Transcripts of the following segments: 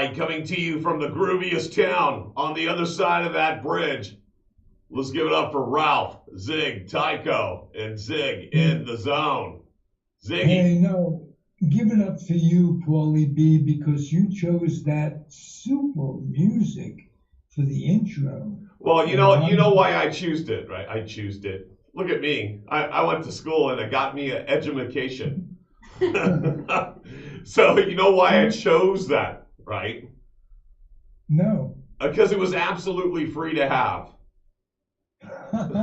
right, coming to you from the grooviest town on the other side of that bridge. Let's give it up for Ralph, Zig, Tycho, and Zig in the Zone. Hey, Ziggy. no, give it up for you, Paulie B, because you chose that super music for the intro. Well, And you I'm know why I choose it, right? I choose it. Look at me. I went to school and it got me an education. So you know why I chose that, right? no. Because it was absolutely free to have. Good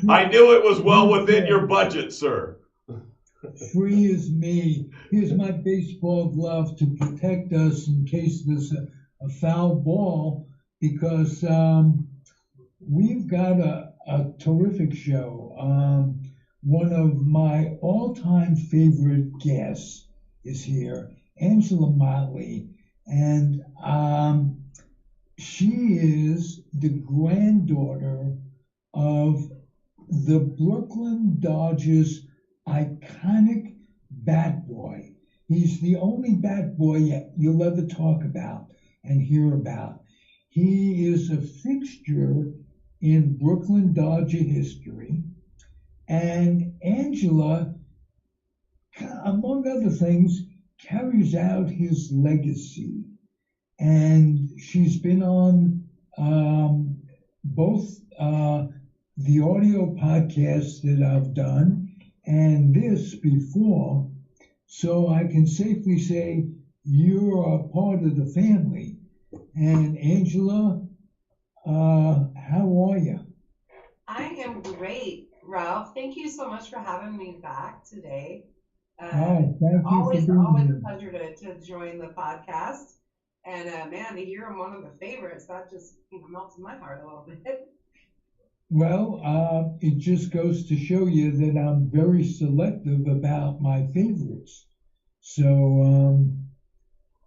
I choice. knew it was well Good within your choice. budget, sir. Free as me. Here's my baseball glove to protect us in case there's a foul ball, because we've got a terrific show. One of my all-time favorite guests is here, Angela Motley, and she is the granddaughter of the Brooklyn Dodgers iconic bat boy. He's the only bat boy you'll ever talk about and hear about. He is a fixture in Brooklyn Dodger history. And Angela, among other things, carries out his legacy. And she's been on both the audio podcasts that I've done and this before. So I can safely say you're a part of the family. And Angela, how are you? I am great, Ralph. Thank you so much for having me back today. Oh, thank you for Always being a here. pleasure to join the podcast. And man, to hear I'm one of the favorites, that just melts my heart a little bit. Well, it just goes to show you that I'm very selective about my favorites. So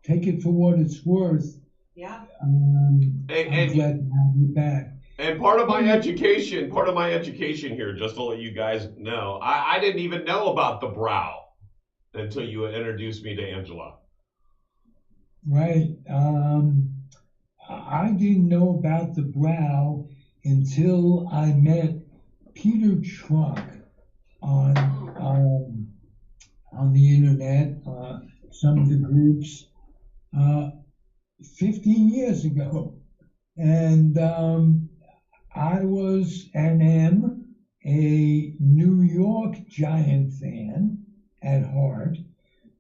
take it for what it's worth. Yeah. I'm And glad to have you back. and part of my education here, just to let you guys know, I didn't even know about the brow until you introduced me to Angela. Right. I didn't know about the brow until I met Peter Trunk on the internet, some of the groups, 15 years ago. And I was and am a New York Giant fan at heart,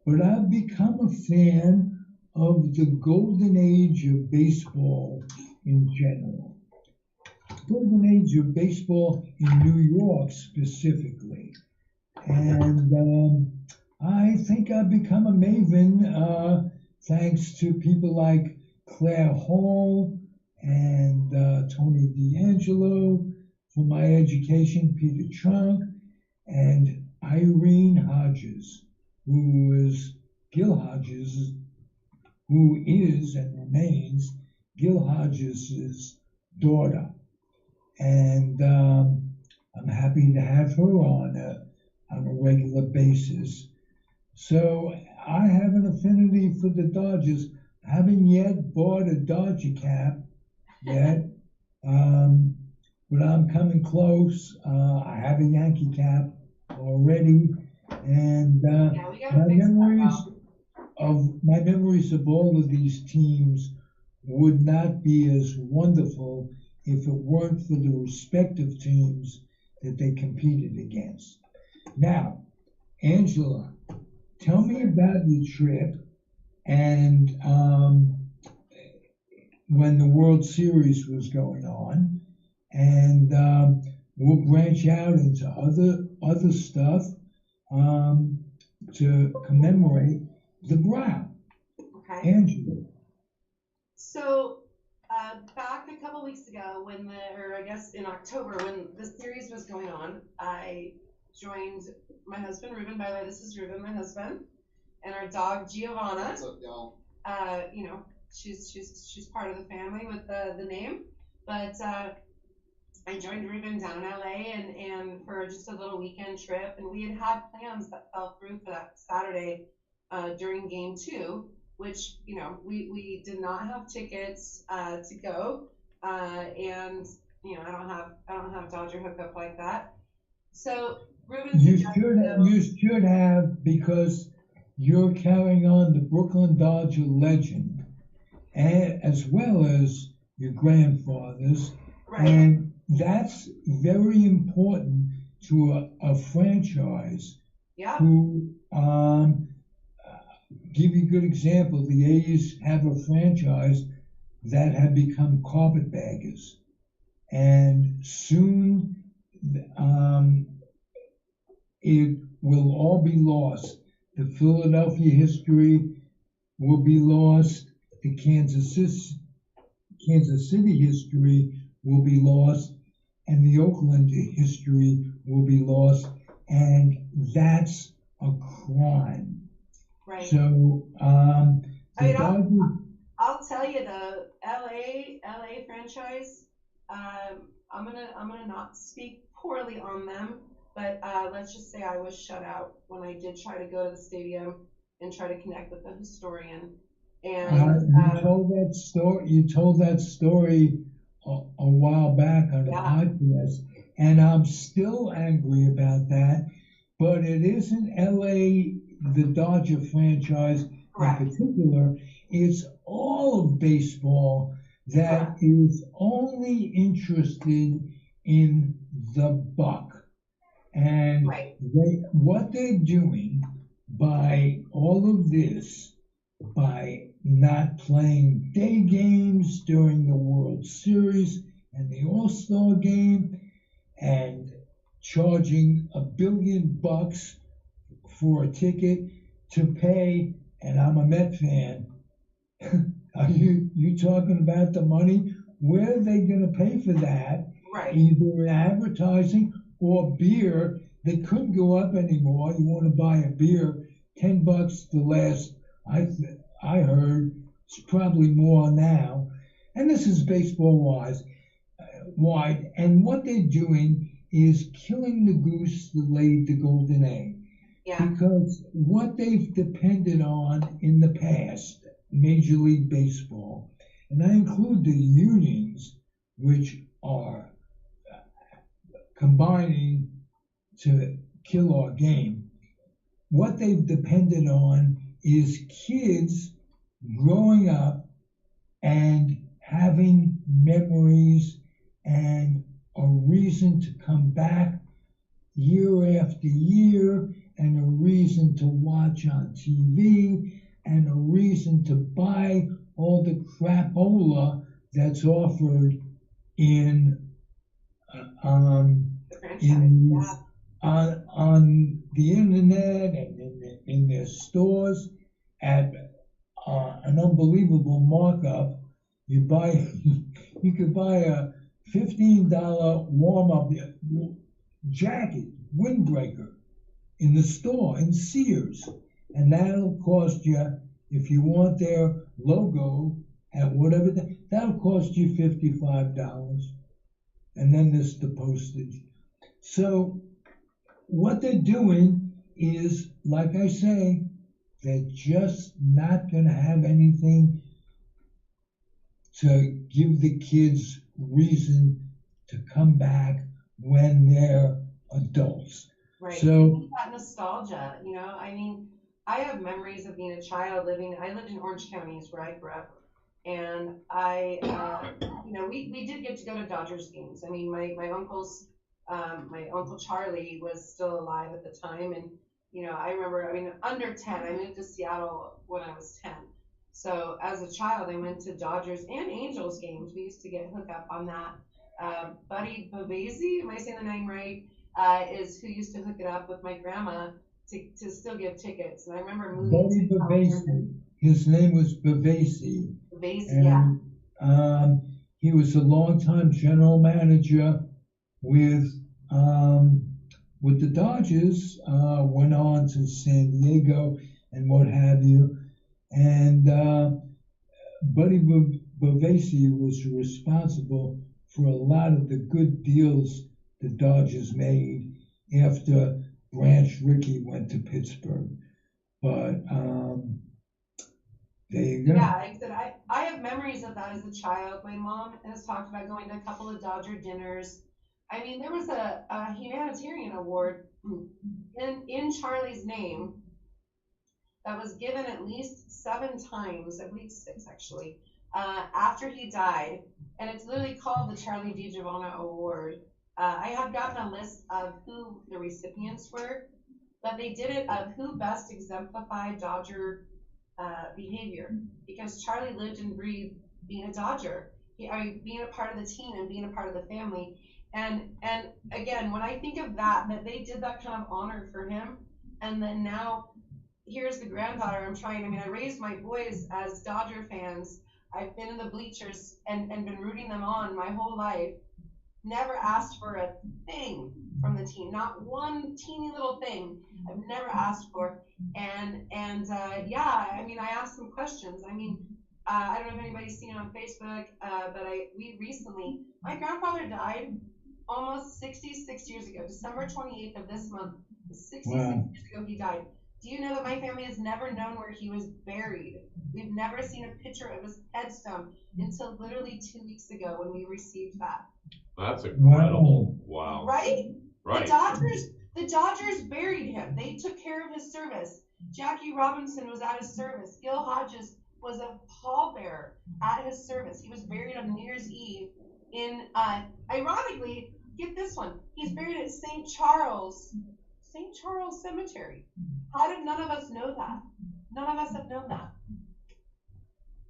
but I've become a fan of the golden age of baseball in general. Golden age of baseball in New York specifically. And I think I've become a maven thanks to people like Claire Hall and Tony D'Angelo for my education, Peter Trunk, and Irene Hodges, who is Gil Hodges, who is and remains Gil Hodges' daughter. And I'm happy to have her on a regular basis. So I have an affinity for the Dodgers. I haven't yet bought a Dodger cap yet, but I'm coming close. I have a Yankee cap already, and Yeah, we gotta fix that out. my memories of all of these teams would not be as wonderful if it weren't for the respective teams that they competed against. Now, Angela, tell me about your trip and when the World Series was going on, and we'll branch out into other stuff to commemorate the brow. Okay. Angela. So back a couple weeks ago, or I guess in October, when the series was going on, I joined my husband Ruben. By the way, this is Ruben, my husband, and our dog Giovanna. What's up, y'all? She's part of the family with the name, but I joined Ruben down in LA and for just a little weekend trip, and we had plans that fell through for that Saturday during game 2. which, we did not have tickets to go, and I don't have Dodger hookup like that. So Ruben suggested though, You should have, because you're carrying on the Brooklyn Dodger legend, and as well as your grandfather's, right? and that's very important to a franchise Yeah, who give you a good example. The A's have a franchise that have become carpetbaggers, and soon um, it will all be lost. The Philadelphia history will be lost. The Kansas City history will be lost, and the Oakland history will be lost, and that's a crime. right. So I the mean, Dodgers. I'll tell you, the LA franchise. I'm gonna not speak poorly on them, but let's just say I was shut out when I did try to go to the stadium and try to connect with the historian. And You told that story. You told that story a while back on a yeah, podcast, and I'm still angry about that. But it isn't LA, the Dodger franchise in correct, particular. It's all of baseball that correct, is only interested in the buck. And right. what they're doing by all of this, by not playing day games during the World Series and the All-Star game, and charging $1 billion for a ticket to pay. And I'm a Met fan. Are you talking about the money? Where are they going to pay for that? Right. Either in advertising or beer. They couldn't go up anymore. You want to buy a beer, $10 the last I heard. It's probably more now. And this is baseball wide. And what they're doing is killing the goose that laid the golden egg, Yeah. because what they've depended on in the past, Major League Baseball, and I include the unions, which are combining to kill our game. What they've depended on is kids growing up and having memories and a reason to come back year after year, and a reason to watch on TV, and a reason to buy all the crapola that's offered in The franchise. in Yeah. these on the internet and in their stores at an unbelievable markup. You buy you could buy a $15 warm up jacket, windbreaker, in the store in Sears, and that'll cost you, if you want their logo at whatever, that'll cost you $55, and then there's the postage. So what they're doing is, like I say, they're just not going to have anything to give the kids reason to come back when they're adults. Right. You So need that nostalgia, I mean, I have memories of being a child I lived in Orange County is where I grew up. And we did get to go to Dodgers games. I mean, my uncle Charlie was still alive at the time. And, I remember, I mean, under 10, I moved to Seattle when I was 10. So as a child, I went to Dodgers and Angels games. We used to get hooked up on that. Buddy Bavasi, am I saying the name right? Is who used to hook it up with my grandma to still give tickets. And I remember moving Buddy to California. Bavasi, his name was Bavasi, Bavasi, yeah, and he was a longtime general manager with um, with the Dodgers. Went on to San Diego and what have you. And Buddy Bavasi was responsible for a lot of the good deals the Dodgers made after Branch Rickey went to Pittsburgh. But There you go. Yeah, like I said, I have memories of that as a child. My mom has talked about going to a couple of Dodger dinners. I mean, there was a humanitarian award in Charlie's name that was given at least 7 times, I believe 6 actually, after he died, and it's literally called the Charlie DiGiovanna Award. I have gotten a list of who the recipients were, but they did it of who best exemplified Dodger behavior, because Charlie lived and breathed being a Dodger. I mean, being a part of the team and being a part of the family. And again, when I think of that they did that kind of honor for him, and then now here's the granddaughter. I mean, I raised my boys as Dodger fans. I've been in the bleachers and been rooting them on my whole life. Never asked for a thing from the team, not one teeny little thing. I've never asked for. And yeah, I mean, I asked some questions. I mean, I don't know if anybody's seen it on Facebook, but we recently, my grandfather died almost 66 years ago, December 28th of this month. 66 Wow. years ago, he died. Do you know that my family has never known where he was buried? We've never seen a picture of his headstone until literally 2 weeks ago when we received that. That's incredible. Wow. Right? Right. The Dodgers buried him. They took care of his service. Jackie Robinson was at his service. Gil Hodges was a pallbearer at his service. He was buried on New Year's Eve in, ironically, get this one. He's buried at St. Charles Cemetery. How did none of us know that? None of us have known that.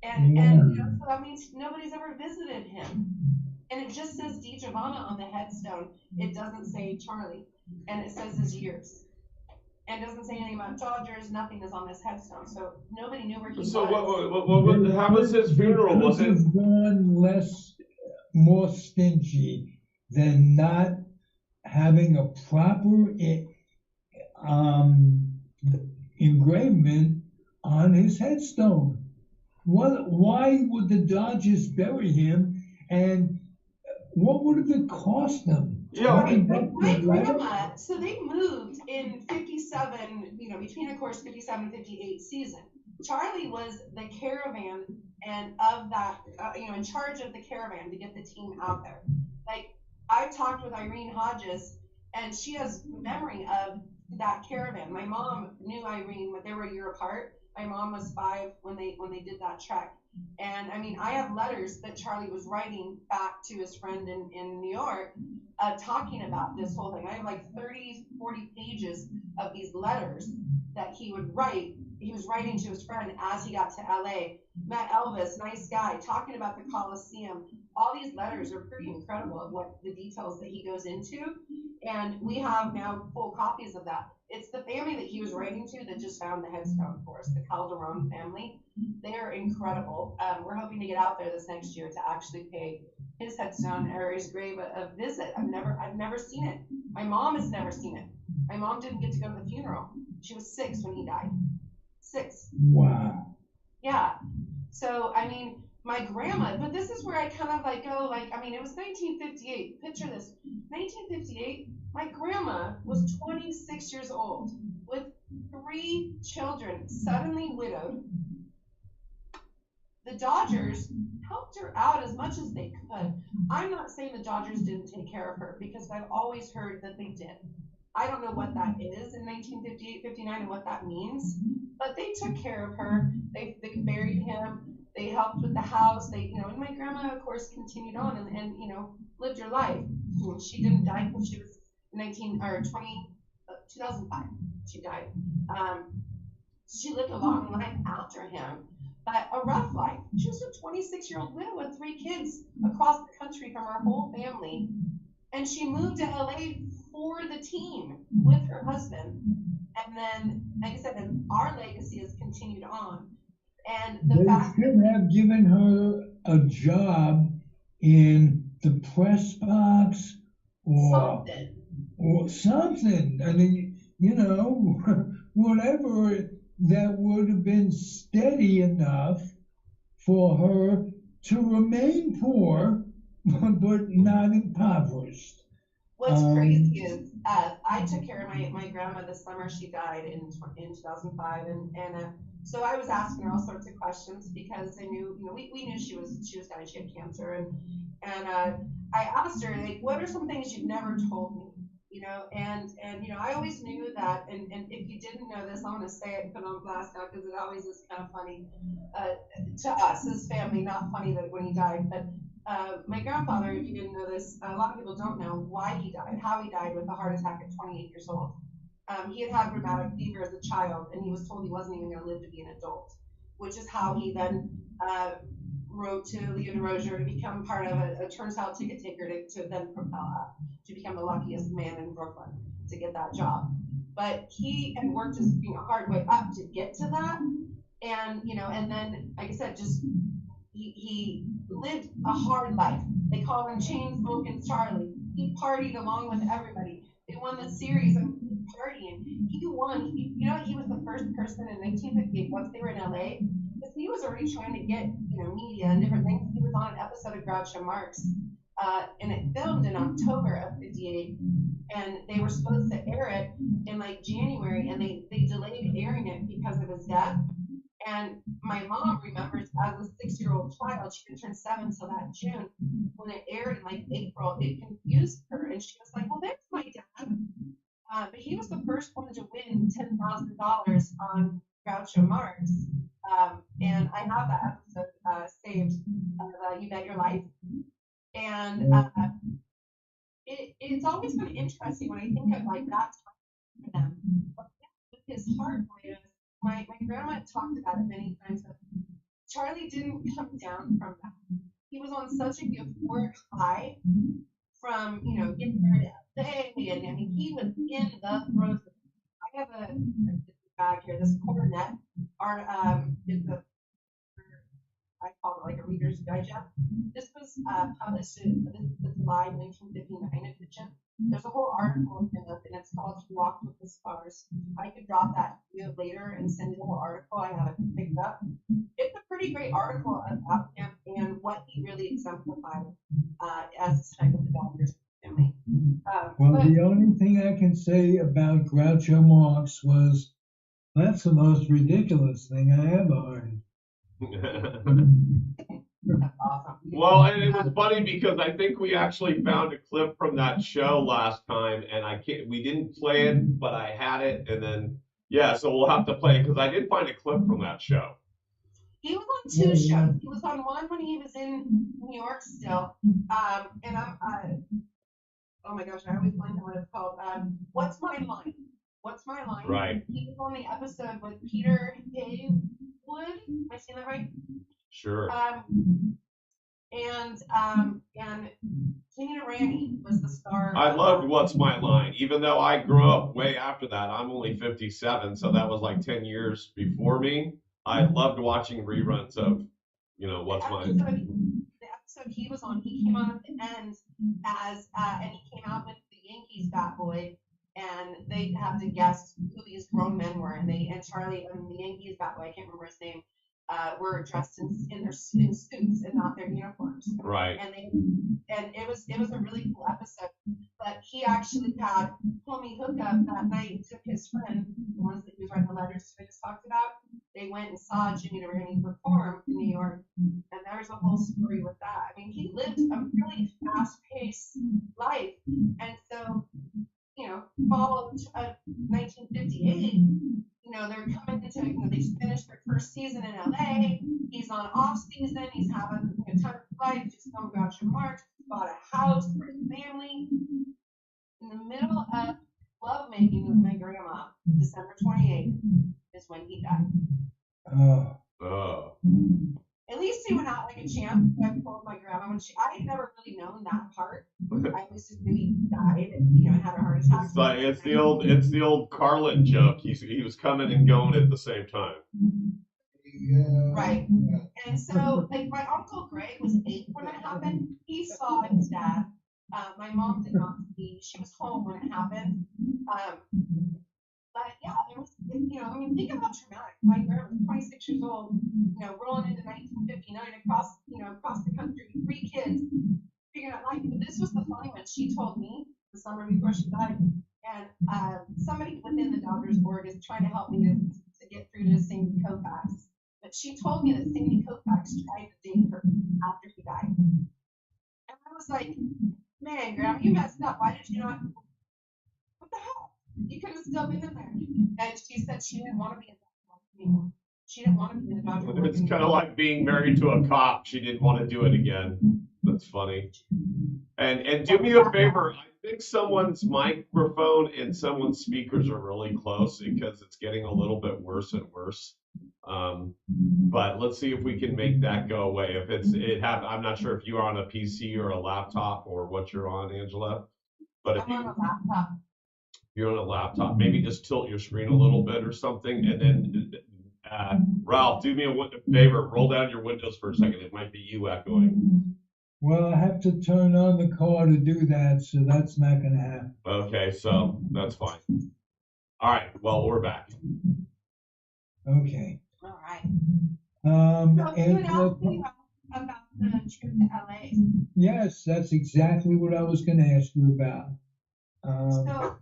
And so that means nobody's ever visited him. And it just says DiGiovanna on the headstone. It doesn't say Charlie. And it says his years. And it doesn't say anything about Dodgers. Nothing is on this headstone. So nobody knew where he was. So how was his funeral? Was it gone more stingy than not having a proper engravement on his headstone? Why would the Dodgers bury him, and what would have it cost them? Yeah, my grandma, so they moved in 57, between, of course, 57 and 58 season. Charlie was the caravan and of that, in charge of the caravan to get the team out there. Like, I talked with Irene Hodges, and she has memory of that caravan. My mom knew Irene, but they were a year apart. My mom was 5 when they did that trek. And I mean, I have letters that Charlie was writing back to his friend in New York, talking about this whole thing. I have like 30, 40 pages of these letters that he would write. He was writing to his friend as he got to LA. Met Elvis, nice guy, talking about the Coliseum. All these letters are pretty incredible of what the details that he goes into. And we have now full copies of that. It's the family that he was writing to that just found the headstone for us, the Calderon family. They are incredible. We're hoping to get out there this next year to actually pay his headstone or his grave a visit. I've never seen it. My mom has never seen it. My mom didn't get to go to the funeral. She was 6 when he died. 6. Wow. Yeah. So, I mean, my grandma, but this is where I kind of it was 1958. Picture this. 1958, my grandma was 26 years old with 3 children, suddenly widowed. The Dodgers helped her out as much as they could. I'm not saying the Dodgers didn't take care of her, because I've always heard that they did. I don't know what that is in 1958, 59 and what that means, but they took care of her. They buried him. They helped with the house. And my grandma, of course, continued on and lived her life. She didn't die until she was 2005. She died. She lived a long life after him, but a rough life. She was a 26-year-old widow with 3 kids across the country from her whole family. And she moved to LA for the team with her husband. And then, like I said, our legacy has continued on. And they should have given her a job in the press box or something. I mean, whatever that would have been steady enough for her to remain poor, but not impoverished. What's crazy is I took care of my grandma this summer. She died in 2005, and So I was asking her all sorts of questions because I knew, we knew she was dying. She had cancer, and I asked her, like, what are some things you've never told me? And I always knew that, and if you didn't know this, I want to say it and put it on blast now because it always is kind of funny to us as family. Not funny that when he died, but my grandfather, if you didn't know this, a lot of people don't know why he died, how he died with a heart attack at 28 years old. He had had rheumatic fever as a child, and he was told he wasn't even going to live to be an adult, which is how he then wrote to Leo DeRozier to become part of a turnstile ticket taker to then propel up to become the luckiest man in Brooklyn to get that job. But he had worked his hard way up to get to that, and then, like I said, just he lived a hard life. They call him chain smoking Charlie. He partied along with everybody. They won the series and partying. He won. He was the first person in 1958 once they were in LA. Because he was already trying to get media and different things. He was on an episode of Groucho Marx, and it filmed in October of '58, and they were supposed to air it in like January, and they delayed airing it because of his death. And my mom remembers as a 6-year-old child, she didn't turn 7 till that June. When it aired in like April, it confused her. And she was like, well, there's my dad. But he was the first one to win $10,000 on Groucho Marx. And I have that episode saved of You Bet Your Life. And it's always been interesting when I think of like that time for them. With his heart, my grandma talked about it many times. But Charlie didn't come down from that. He was on such a euphoric high from, getting there to LA, and I mean, he was in the throes. I have a bag here, this cornet art, it's a, I call it like a Reader's Digest. This was published in this July 1959 edition. There's a whole article in it, and it's called "He Walked with the Stars." I could drop that video later and send you the whole article. I have it picked up. It's a pretty great article about him and what he really exemplified as a type of the Dodgers family. Well, the only thing I can say about Groucho Marx was that's the most ridiculous thing I ever heard. Awesome. Well, and it was funny because I think we actually found a clip from that show last time, and we didn't play it, but I had it, and then so we'll have to play it because I did find a clip from that show. He was on 2 shows. He was on one when he was in New York still, and oh my gosh, I always blank on what it's called. What's My Line? What's My Line? Right. He was on the episode with Peter Haywood. Am I saying that right? Sure. And Tina Rani was the star. I loved What's My Line, even though I grew up way after that. I'm only 57, so that was like 10 years before me. I loved watching reruns of, What's My Line. The episode he was on, he came on at the end as, and he came out with the Yankees bat boy, and they had to guess who these grown men were, and Charlie and the Yankees bat boy, I can't remember his name, were dressed in their suits and not their uniforms. Right. And it was a really cool episode. But he actually had homie hookup that night. Took his friend, the ones that he was writing the letters I just talked about. They went and saw Jimmy DeRaney perform in New York, and there's a whole story with that. I mean, he lived a really fast-paced life, and so fall of 1958. They're coming into, they finished their first season in LA. He's on off season. He's having a ton of life. Just going Groucho Marx. Bought a house for his family. In the middle of lovemaking with my grandma, December 28th is when he died. Oh. At least he went out like a champ. I told my grandma I had never really known that part. I always just knew he died and had a heart attack. It's the old Carlin joke. He was coming and going at the same time. Right. And so, like, my Uncle Greg was 8 when it happened. He saw his dad. My mom did not see. She was home when it happened. But yeah, there was, think about traumatic. My grandma was 26 years old, rolling into 1959 across the country, 3 kids, figuring out life. But this was the funny one. She told me the summer before she died, and somebody within the Dodgers board is trying to help me to to get through to Sandy Koufax. But she told me that Sandy Koufax tried to date her after he died. And I was like, man, Grandma, you messed up. Why did you not? What the hell? You could have still been in there. And she said she didn't want to be in that anymore. She didn't want to be in a Dodger world It's kind of anymore. like being married to a cop. She didn't want to do it again. That's funny. And do me a favor. I think someone's microphone and someone's speakers are really close because it's getting a little bit worse and worse. But let's see if we can make that go away. If I'm not sure if you're on a PC or a laptop or what you're on, Angela. But if I'm on a laptop. you're on a laptop, maybe just tilt your screen a little bit or something, and then Ralph, do me a favor, roll down your windows for a second. It might be you echoing. Well, I have to turn on the car to do that, so that's not going to happen. Okay, so that's fine. All right, well, we're back. Okay. All right. And So you had asked me about the trip to LA. yes, that's exactly what I was going to ask you about. So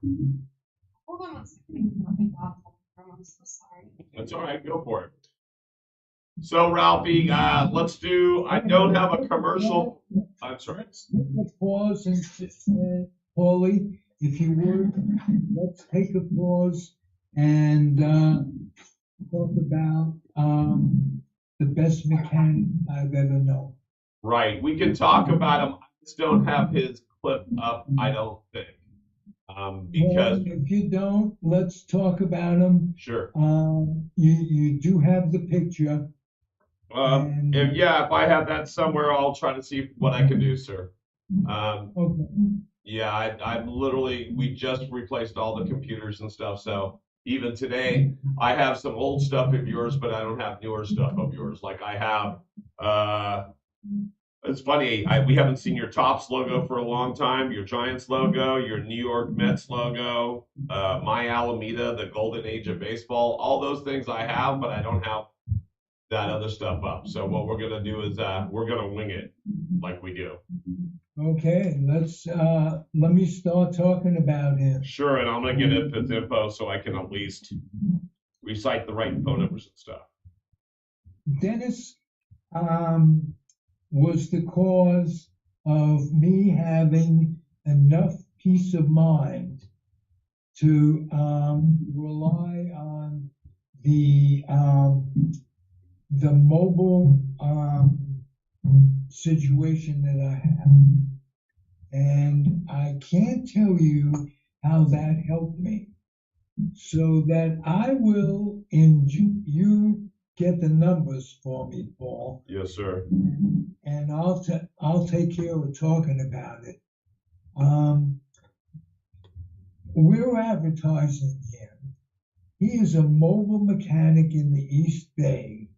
hold on one second. Let me off. I'm so sorry. That's all right, go for it. So, Ralphie, let's do, I don't have a commercial. I'm sorry. Let's take a pause and, Paulie, if you would, let's take a pause and talk about the best mechanic I've ever known. Right, we can talk about him. I just don't have his clip up, I don't think. Because. Well, if you don't, let's talk about him. Sure. You do have the picture. If I have that somewhere, I'll try to see what I can do, sir. Okay. Yeah, I'm literally, we just replaced all the computers and stuff, so even today, I have some old stuff of yours, but I don't have newer stuff of yours. Like I have, it's funny, we haven't seen your Topps logo for a long time, your Giants logo, your New York Mets logo, my Alameda, the golden age of baseball, all those things I have, but I don't have that other stuff up. So what we're gonna do is we're gonna wing it like we do. Okay, let me start talking about him. Sure, and I'm gonna get his info so I can at least recite the right phone numbers and stuff. Dennis was the cause of me having enough peace of mind to rely on the mobile situation that I have. And I can't tell you how that helped me. So that I will, you get the numbers for me, Paul. Yes, sir. And I'll take care of talking about it. We're advertising him. He is a mobile mechanic in the East Bay,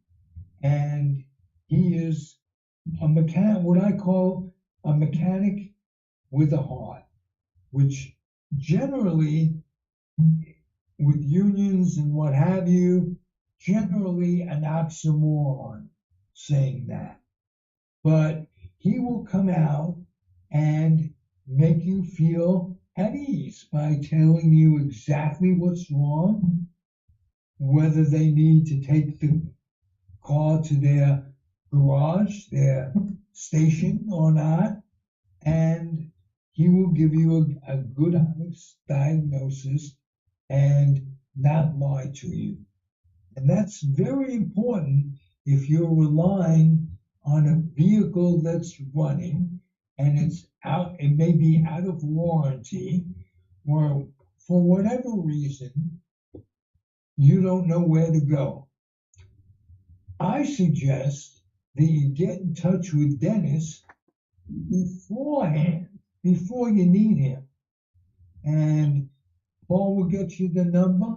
and he is a mechanic, what I call a mechanic with a heart, which generally, with unions and what have you, generally an oxymoron saying that. But he will come out and make you feel at ease by telling you exactly what's wrong, whether they need to take the car to their garage, their station or not, and he will give you a good honest diagnosis and not lie to you. And that's very important if you're relying on a vehicle that's running and it may be out of warranty, or for whatever reason, you don't know where to go. I suggest that you get in touch with Dennis beforehand, before you need him. And Paul will get you the number.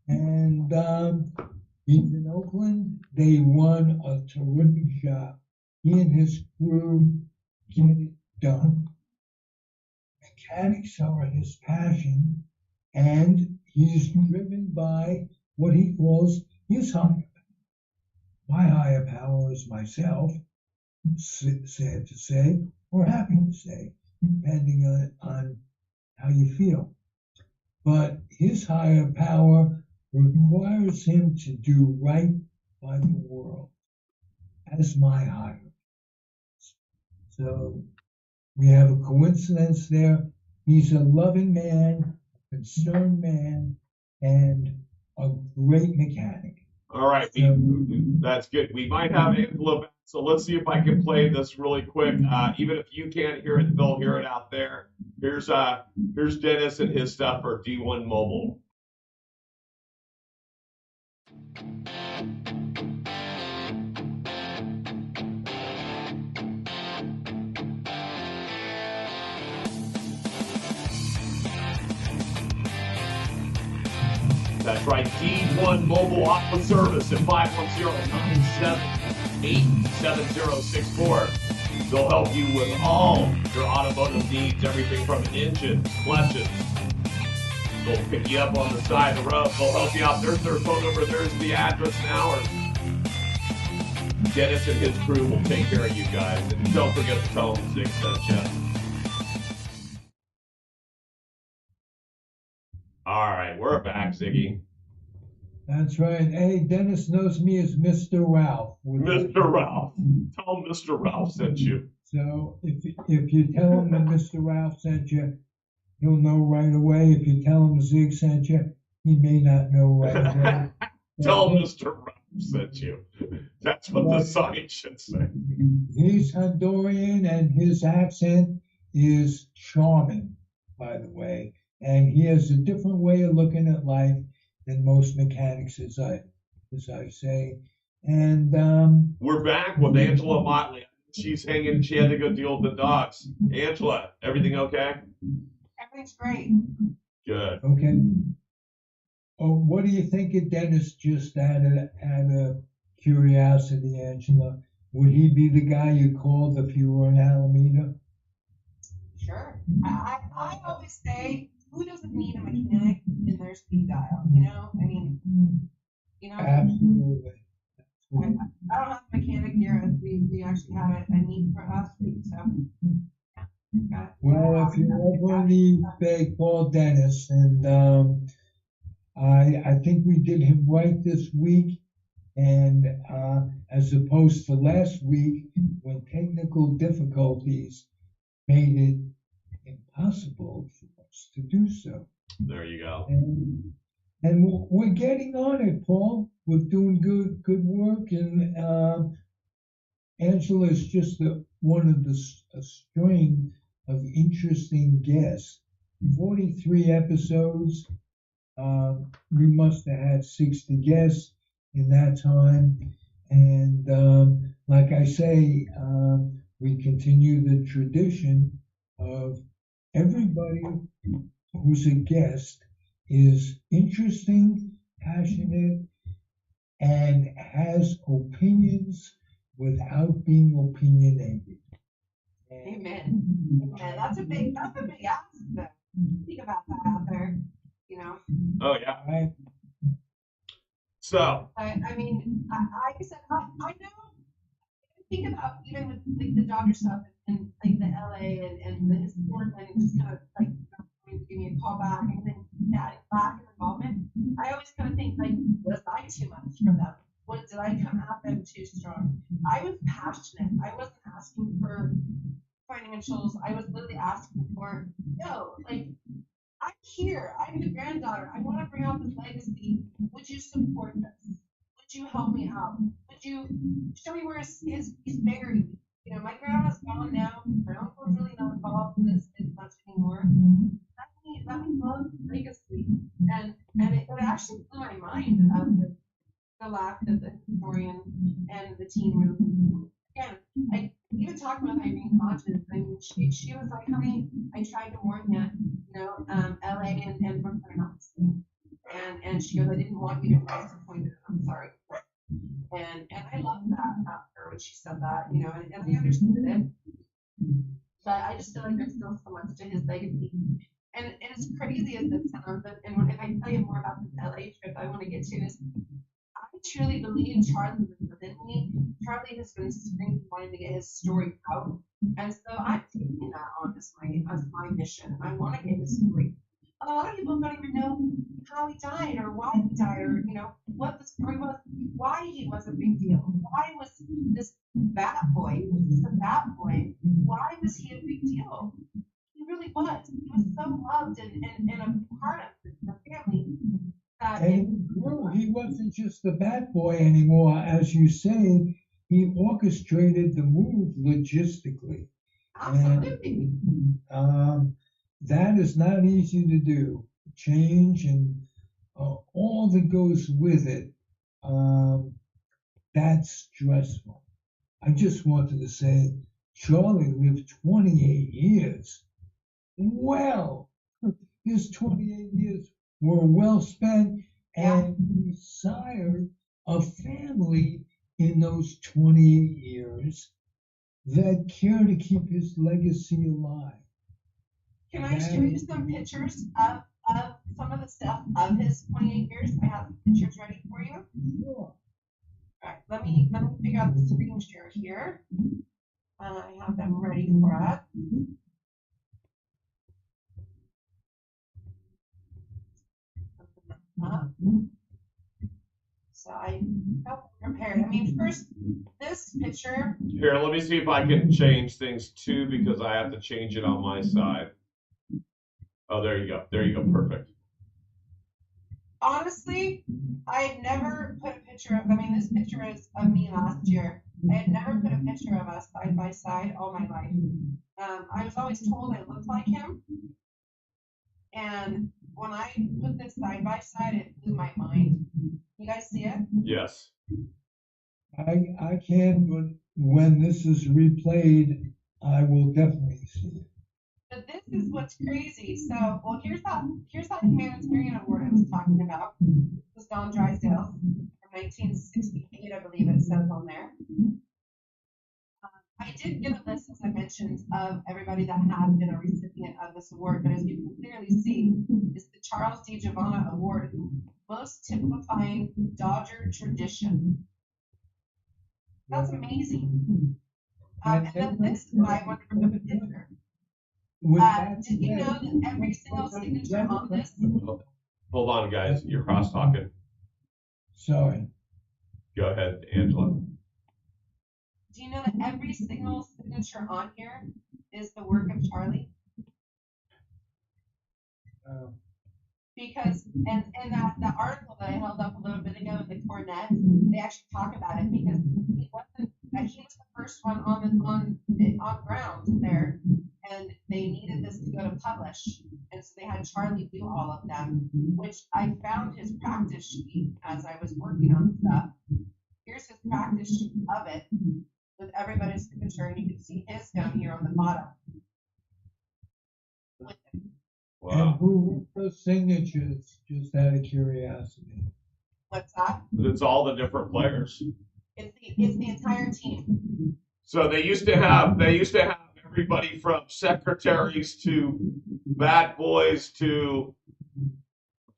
And he's in Oakland. They run a terrific shop. He and his crew get it done. Mechanics are his passion, and he's driven by what he calls his higher power. My higher power is myself, sad to say, or happy to say, depending on how you feel. But his higher power requires him to do right by the world as my hire. So we have a coincidence there. He's a loving man, concerned man, and a great mechanic. All right, that's good. We might have Angela back, so let's see if I can play this really quick. Even if you can't hear it, they'll hear it out there. Here's Dennis and his stuff for D1 Mobile. That's right, D1 Mobile Auto Service at 510-978-7064. They'll help you with all your automotive needs, everything from engines, clutches. They'll pick you up on the side of the road. They'll help you out. There's their phone number. There's the address now. Dennis and his crew will take care of you guys. And don't forget to tell them Zig sent you. All right, we're back, Ziggy. That's right. Hey, Dennis knows me as Mr. Ralph. Mr. Ralph. Tell him Mr. Ralph sent you. So if you tell him that Mr. Ralph sent you, he'll know right away. If you tell him Zig sent you, he may not know right away. Tell him Mr. Ralph sent you. That's what the sign should say. He's Honduran, and his accent is charming, by the way. And he has a different way of looking at life than most mechanics, as I say. And we're back with Angela Motley. She's hanging. She had to go deal with the dogs. Angela, everything okay? Everything's great. Good. Okay. Oh, what do you think of Dennis? Just out of curiosity, Angela, would he be the guy you called if you were in Alameda? Sure. I always say, who doesn't need a mechanic in their speed dial? You know, I mean, you know. Absolutely. I don't have a mechanic here. We actually had a need for last week, so. Well, if you ever need, they call Dennis, and I think we did him right this week, and as opposed to last week when technical difficulties made it impossible for us to do so. There you go. And we're getting on it, Paul. We're doing good work, and Angela is just one of a string of interesting guests. 43 episodes. We must have had 60 guests in that time, and like I say, we continue the tradition of everybody who's a guest is interesting, passionate, and has opinions without being opinionated. Amen. Amen. That's a big ask. Think about that out there, you know. Oh yeah. Right. So. I mean, like I said, I know. Think about even with like the Dodger stuff and like the LA and the historic and just kind of like give me a call back and then adding back an involvement. I always kind of think like, was I too much for them? What did I come at them too strong? I was passionate. I wasn't asking for financials. I was literally asking for, like I'm here. I'm the granddaughter. I want to bring out this legacy. Would you support this? Would you help me out? Would you show me where he's buried? You know, my grandma's gone now. Her uncle's really not involved in this much anymore. Let me love legacy. And it actually blew my mind of the lack of the historian and the teen room. Again, I even talked with Irene Hodges, and she was like, honey, I tried to warn you, LA and Brooklyn are not the same. And she goes, I didn't want you to feel disappointed. I'm sorry. And I loved that after when she said that, and I understood it. But I just feel like there's still so much to his legacy. And as crazy as it sounds, and if I tell you more about this LA trip I want to get to is I truly believe Charlie was within me. Charlie has been screaming wanting to get his story out. And so I'm taking that on as my mission. I want to get his story. a lot of people don't even know how he died or why he died or, what the story was, why he was a big deal. Why was this bad boy, this is a bad boy, why was he a big deal? He really was. He was so loved and a part of the family that And he wasn't just the bat boy anymore, as you say. He orchestrated the move logistically, absolutely. and that is not easy to do. Change and all that goes with it. That's stressful. I just wanted to say, Charlie lived 28 years. Well, his 28 years were well spent, and he sired a family in those 28 years that cared to keep his legacy alive. Can I show you some pictures of some of the stuff of his 28 years? I have pictures ready for you. Sure. All right, let me figure out the screen share here. I have them ready for us. So I felt prepared. I mean, first, this picture. Here, let me see if I can change things too, because I have to change it on my side. Oh, there you go. There you go. Perfect. Honestly, I had never put a picture of, I mean, this picture is of me last year. I had never put a picture of us side by side all my life. I was always told I looked like him. And when I put this side by side, it blew my mind. You guys see it? Yes. I can, but when this is replayed, I will definitely see it. But this is what's crazy. So, well, here's that humanitarian award I was talking about. This was Don Drysdale's from 1968, I believe it says on there. I did get a list, as I mentioned, of everybody that had been a recipient of this award, but as you can clearly see, it's the Charles D. Giovanna Award, most typifying Dodger tradition. That's amazing. And then this is what I wanted to bring up a picture. Did you know that every single signature on this? Hold on, guys. You're cross talking. Sorry. Go ahead, Angela. Do you know that every single signature on here is the work of Charlie? Because and that article that I held up a little bit ago in the Cornet, they actually talk about it because he was the first one on ground there, and they needed this to go to publish, and so they had Charlie do all of them, which I found his practice sheet as I was working on stuff. Here's his practice sheet of it with everybody's signature, and you can see his down here on the bottom. Wow. And who wrote those signatures, just out of curiosity? What's that? It's all the different players. It's the entire team. So they used to have everybody from secretaries to bad boys to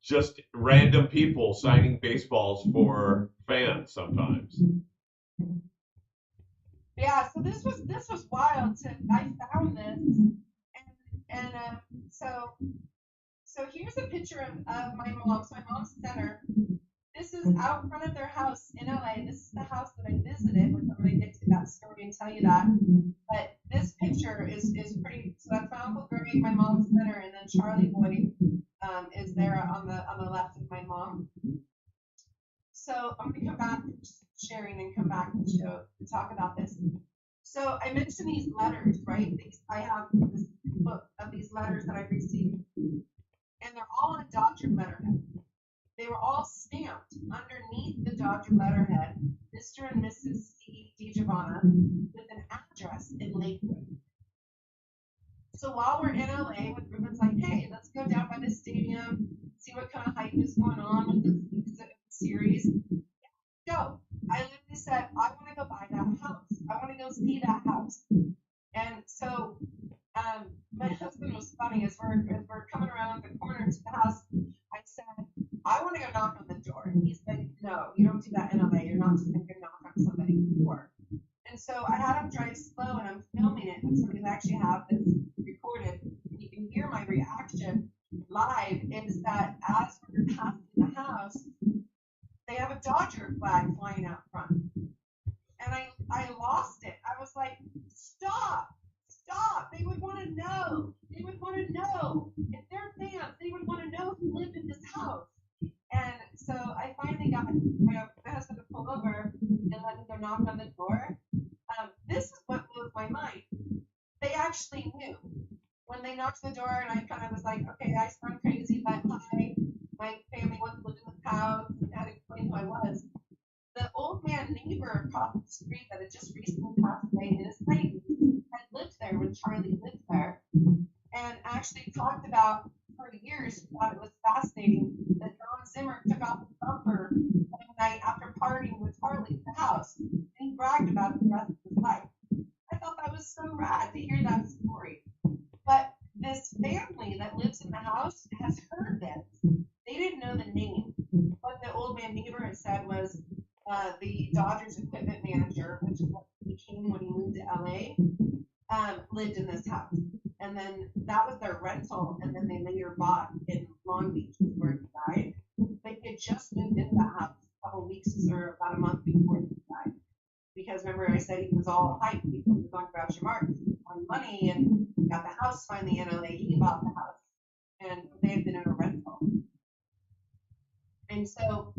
just random people signing baseballs for fans sometimes. Yeah, so this was wild. I found this, and so here's a picture of my mom. So my mom's center. This is out front of their house in LA. This is the house that I visited, which I'm going to get to that story and tell you that. But this picture is pretty. So that's my Uncle Greg, my mom's center, and then Charlie Boy is there on the left of my mom. So I'm going to come back, sharing, and come back to talk about this. So I mentioned these letters, right? I have this book of these letters that I've received, and they're all on a Dodger letterhead. They were all stamped underneath the Dodger letterhead, Mr. and Mrs. C. DiGiovanna, with an address in Lakewood. So while we're in LA, with Ruben's like, hey, let's go down by the stadium, see what kind of hype is going on with the series. Go. I literally said, I want to go buy that house. I want to go see that house. And so my husband was funny as we're coming around the corner to the house. I said, I want to go knock on the door. And he's like, no, you don't do that in LA. You're not just going to knock on somebody's door. And so I had him drive slow, and I'm filming it, and so we can actually have this recorded. You can hear my reaction live house, they have a Dodger flag flying out front. And I lost it. I was like, stop, stop. They would want to know. They would want to know. If they're fans, they would want to know who lived in this house. And so I finally got my husband to pull over and let me go knock on the door. This is what blew my mind. They actually knew. When they knocked on the door, and I kind of was like, okay, I sound crazy, but hi, my family wants to live in this house, and I had to explain who I was. The old man neighbor across the street that had just recently passed away in his 90s had lived there when Charlie lived there, and actually talked about for years. Thought it was fascinating that Don Zimmer took off the bumper one night after partying with Charlie at the house, and he bragged about it the rest of his life. I thought that was so rad to hear that story. But this family that lives in the house has heard this. They didn't know the name. What the old man neighbor had said was the Dodgers equipment manager, which is what he became when he moved to LA, lived in this house. And then that was their rental, and then they later bought in Long Beach, where he died. But he had just moved into that house a couple weeks or about a month before he died. Because remember, I said he was all hyped. He was on Groucho Marx on money and got the house finally in LA. He bought the house, and they had been in a rental. And so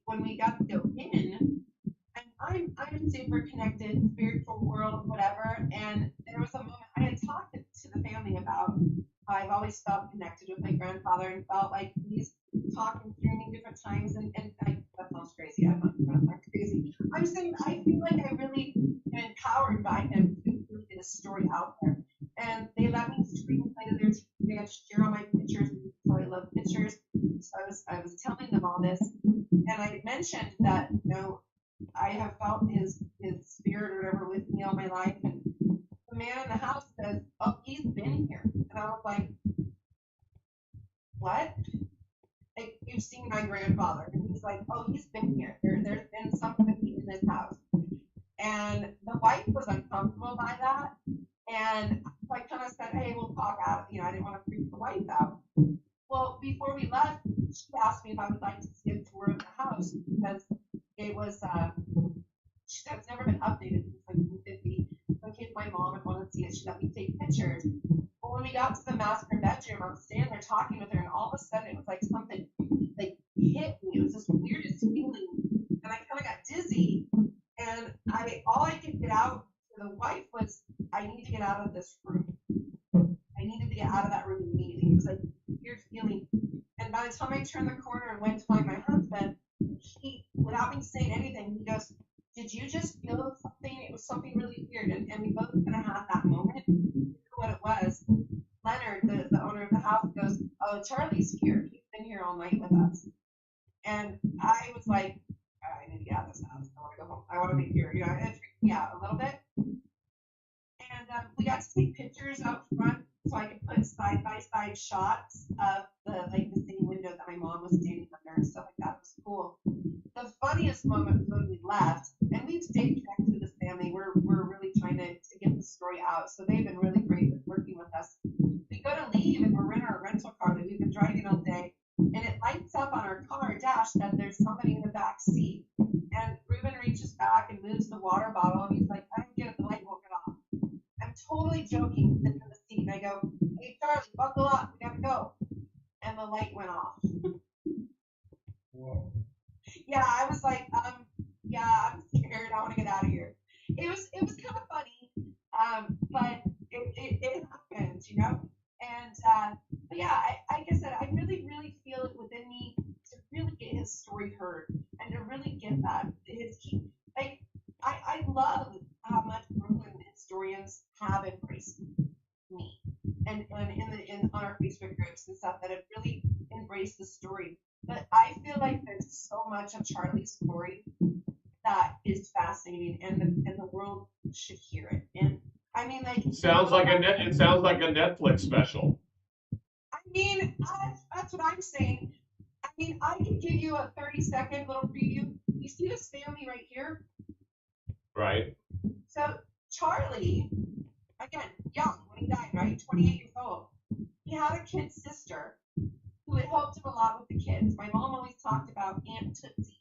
when we got to go in, and I'm super connected, spiritual world, whatever. And there was a moment I had talked to the family about how I've always felt connected with my grandfather and felt like he's talking through me different times. And that sounds crazy. I'm not crazy. I'm saying I feel like I really am empowered by him to really get a story out there. And they let me screenplay their they had to share all my pictures. So I love pictures. So I was telling them all this, and I mentioned that I have felt his spirit or whatever with me all my life. And the man in the house says, "Oh, he's been here," and I was like, "What?" Like, you've seen my grandfather, and he's like, "Oh, he's been here. There's been somebody in this house," and the wife was uncomfortable by that, and so I kind of said, "Hey, we'll talk out." I didn't want to freak the wife out. Well, before we left, she asked me if I would like to see a tour of the house because it was. She said it's never been updated since 1950. So in case my mom would want to see it, she let me take pictures. But when we got to the master bedroom, I was standing there talking with her, and all of a sudden it was like something like hit me. It was this weirdest feeling, and I kind of got dizzy. And all I could get out to the wife was, "I need to get out of this room. I needed to get out of that room immediately." It was like weird feeling. And by the time I turned the corner and went to find my husband, he, without me saying anything, he goes, "Did you just feel something? It was something really weird." And we both kind of had that moment. What it was, Leonard, the owner of the house, goes, "Oh, Charlie's here. He's been here all night with us." And I was like, "I need to get out of this house. I want to go home. I want to be here." It freaked me out a little bit. And we got to take pictures out front so I could put side by side shots of the same window that my mom was standing under and stuff like that. It was cool. The funniest moment was when we left, and we've stayed connected with this family. We're really trying to get the story out, so they've been really great with working with us. We go to leave, and we're in our rental car that we've been driving all day, and it lights up on our car dash that there's somebody in the back seat. And Ruben reaches back and moves the water bottle, and he's like, "I don't get it, the light won't get off." I'm totally joking, sitting in the seat, and I go, "Hey, Charlie, buckle up, we gotta go." And the light went off. Whoa. Yeah, I was like, yeah, I'm scared. I want to get out of here. It was kind of funny, but it happened, And but yeah, like I said, I really feel it within me to really get his story heard and to really get that I love how much Brooklyn historians have embraced me and in on our Facebook groups and stuff that have really embraced the story. But I feel like there's so much of Charlie's story that is fascinating, and the world should hear it. And I mean, like, It sounds like a Netflix special. I mean, that's what I'm saying. I mean, I can give you a 30-second little preview. You see this family right here? Right. So Charlie, again, young when he died, right? 28 years old. He had a kid sister who So it helped him a lot with the kids. My mom always talked about Aunt Tootsie.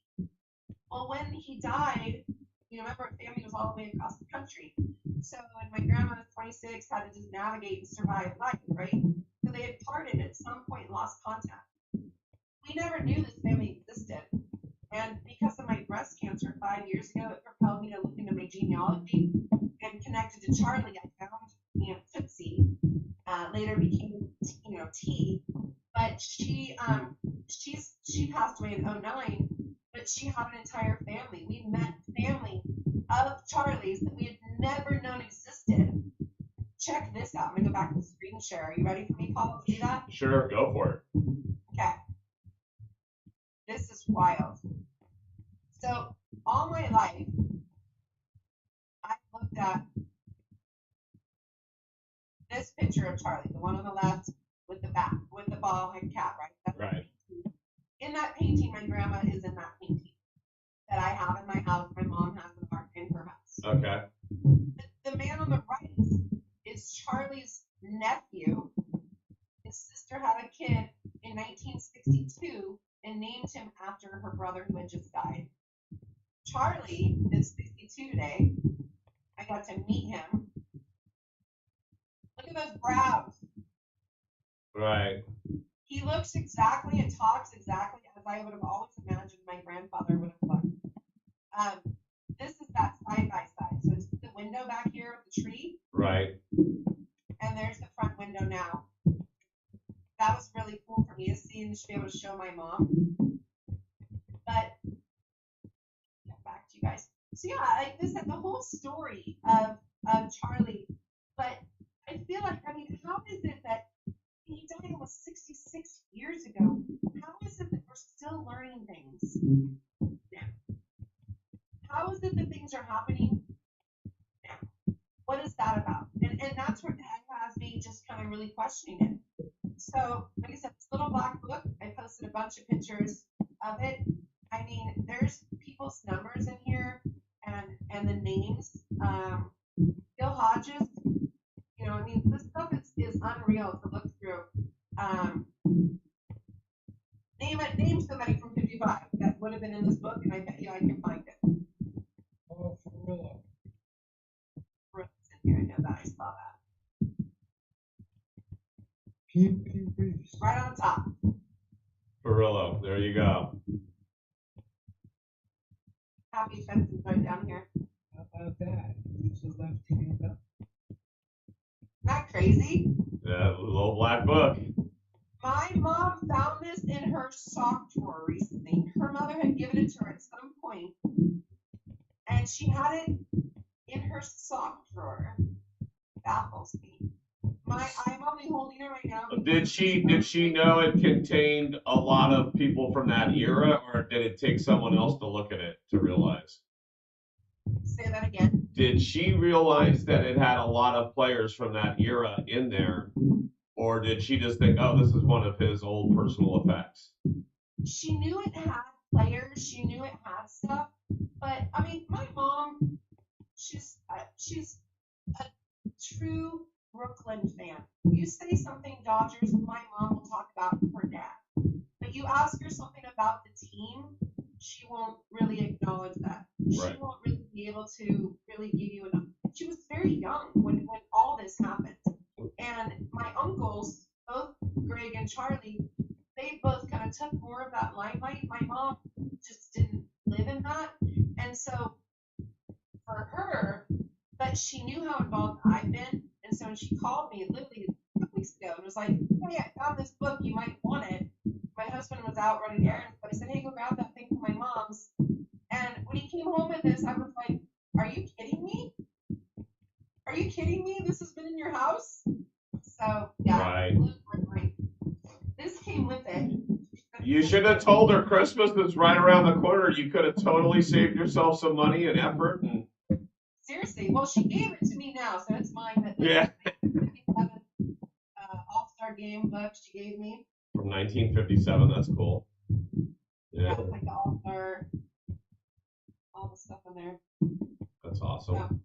Well, when he died, remember, family was all the way across the country. So, and my grandma was 26, had to just navigate and survive life, right? So they had parted at some point, lost contact. We never knew this family existed. And because of my breast cancer 5 years ago, it propelled me to look into my genealogy and connected to Charlie. I found Aunt Tootsie, later became, T. But she passed away in '09. But she had an entire family. We met family of Charlie's that we had never known existed. Check this out. I'm gonna go back to the screen share. Are you ready for me, Paul, to do that? Sure, go for it. Okay. This is wild. So all my life, I looked at this picture of Charlie, the one on the left with the ball head cap, right? That's Right. in that painting, my grandma is in that painting that I have in my house. My mom has in her house. Okay. The man on the right is Charlie's nephew. His sister had a kid in 1962 and named him after her brother who had just died. Charlie is 62 today. I got to meet him. Look at those brows. Right. He looks exactly and talks exactly as I would have always imagined my grandfather would have looked. This is that side by side. So it's the window back here with the tree. Right. And there's the front window now. That was really cool for me to see and to be able to show my mom. But back to you guys. So yeah, like this, the whole story of Charlie. But I feel like, how is it that he died almost 66 years ago? How is it that we're still learning things? How is it that things are happening now? What is that about? And that's where that has me just kind of really questioning it. So, like I said, this little black book, I posted a bunch of pictures of it. There's people's numbers in here and the names. Bill Hodges, this stuff is unreal to look through. Name somebody from 55 that would have been in this book, and I bet you I can find it. Oh, Farillo. It's in here. I know that. I saw that. P.P. Reese. Right on top. Farillo. There you go. Happy Fenton's right down here. How about that? Use the left hand up. Isn't that crazy? Yeah, little black book. My mom found this in her sock drawer recently. Her mother had given it to her at some point, and she had it in her sock drawer. Baffles me. I'm only holding it right now. Did she know it contained a lot of people from that era, or did it take someone else to look at it to realize? Say that again. Did she realize that it had a lot of players from that era in there, or did she just think, oh, this is one of his old personal effects? She knew it had players. She knew it had stuff. But my mom, she's a true Brooklyn fan. You say something Dodgers, my mom will talk about her dad. But you ask her something about the team, she won't really acknowledge that. Right. She won't really be able to really give you enough. She was very young when all this happened. And my uncles, both Greg and Charlie, they both kind of took more of that limelight. My mom just didn't live in that. And so for her, but she knew how involved I've been. And so when she called me literally a couple weeks ago and was like, hey, I found this book, you might want it. My husband was out running errands, but I said, hey, go grab that thing from my mom's. And when he came home with this, I was like, are you kidding me? Are you kidding me? This has been in your house? So, yeah. Right. This came with it. You should have told her Christmas is right around the corner. You could have totally saved yourself some money and effort. And seriously, well, she gave it to me now, so it's mine. But yeah. All-Star Game book she gave me. From 1957, that's cool. Yeah. It's like the All-Star, all the stuff in there. That's awesome.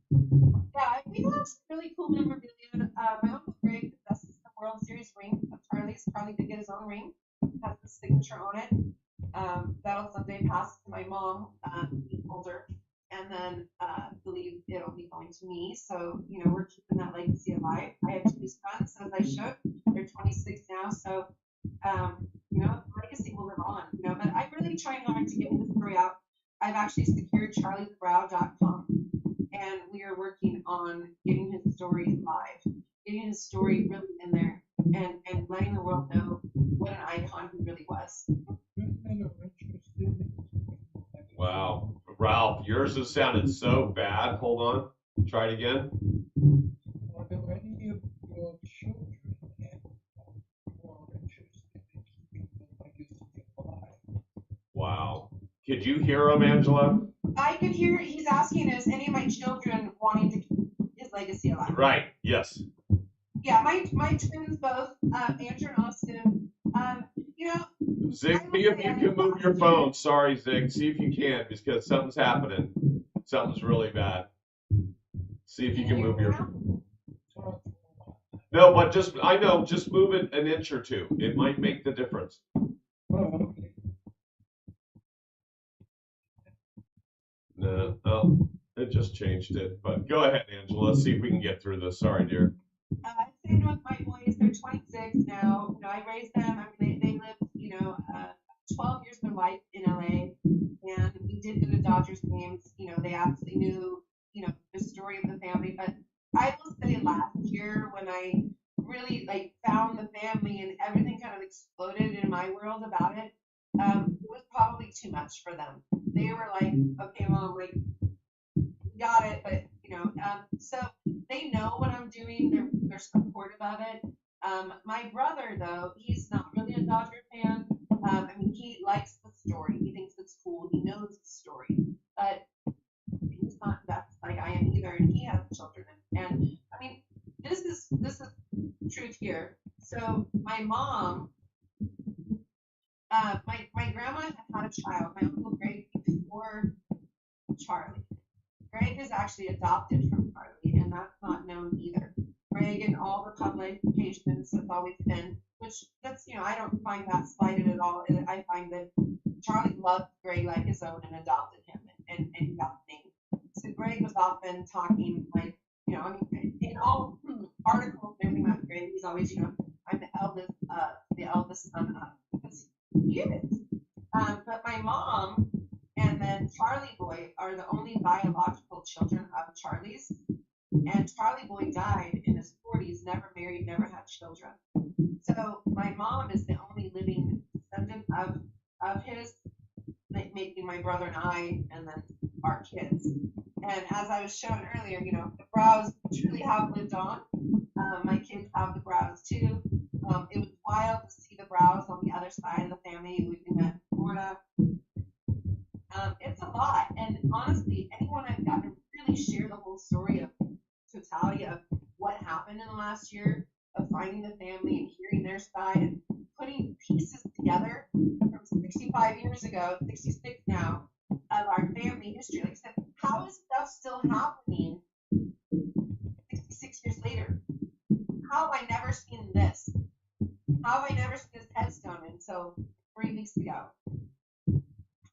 Yeah, we have some really cool memorabilia. My Uncle Greg possesses the World Series ring of Charlie's. Charlie did get his own ring. the signature on it. That'll someday pass to my mom, being older, and then believe it'll be going to me. So, we're keeping that legacy alive. I have two sons, as I should. They're 26 now, so the legacy will live on. But I'm really trying hard to get the story out. I've actually secured charliethebrow.com, and we are working on getting his story live, getting his story really in there, and letting the world know what an icon he really was. Wow. Ralph, yours has sounded so bad. Hold on. Try it again. Are there any of your children who are interested in keeping the legacy alive? Wow. Could you hear him, Angela? I could hear he's asking, is any of my children wanting to keep his legacy alive? Right. Yes. Yeah, my twins both, Andrew and Austin. Zig, see if you can move your phone. Sorry, Zig. See if you can, because something's happening. Something's really bad. See if you can move your phone. No, but just move it an inch or two. It might make the difference. Okay. No, oh, it just changed it. But go ahead, Angela. Let's see if we can get through this. Sorry, dear. I'm staying with my boys. They're 26 now. I raised them. I mean, they lived, 12 years of their life in LA, and we did go to Dodgers games. They absolutely knew, the story of the family. But I will say last year when I really found the family and everything kind of exploded in my world about it, it was probably too much for them. They were like, okay, mom, got it, but so they know what I'm doing. They're supportive of it. My brother, though, he's not really a Dodger fan. I mean, he likes the story. He thinks it's cool. He knows the story, but he's not that like I am either. And he has children, and I mean, this is truth here. So my mom, my grandma had a child. My uncle Greg before Charlie. Greg is actually adopted from Charlie, and that's not known either. Greg and all the publications have always been, which I don't find that slighted at all. I find that Charlie loved Greg like his own and adopted him, and he got the name. So Greg was often talking in all articles and everything about Greg, he's always, I'm the eldest son because he is. But my mom and then Charlie Boy are the only biological children of Charlie's. And Charlie Boy died in his 40s, never married, never had children. So my mom is the only living descendant of his, making my brother and I, and then our kids. And as I was shown earlier, the Brows truly have lived on. My kids have the Brows too. It was wild to see the Brows on the other side of the family. We met in Florida. It's a lot, and honestly, anyone I've gotten to really share the whole story of totality of what happened in the last year, of finding the family and hearing their side and putting pieces together from 65 years ago, 66 now, of our family history. Like I said, how is stuff still happening 66 years later? How have I never seen this? How have I never seen this headstone until 3 weeks ago?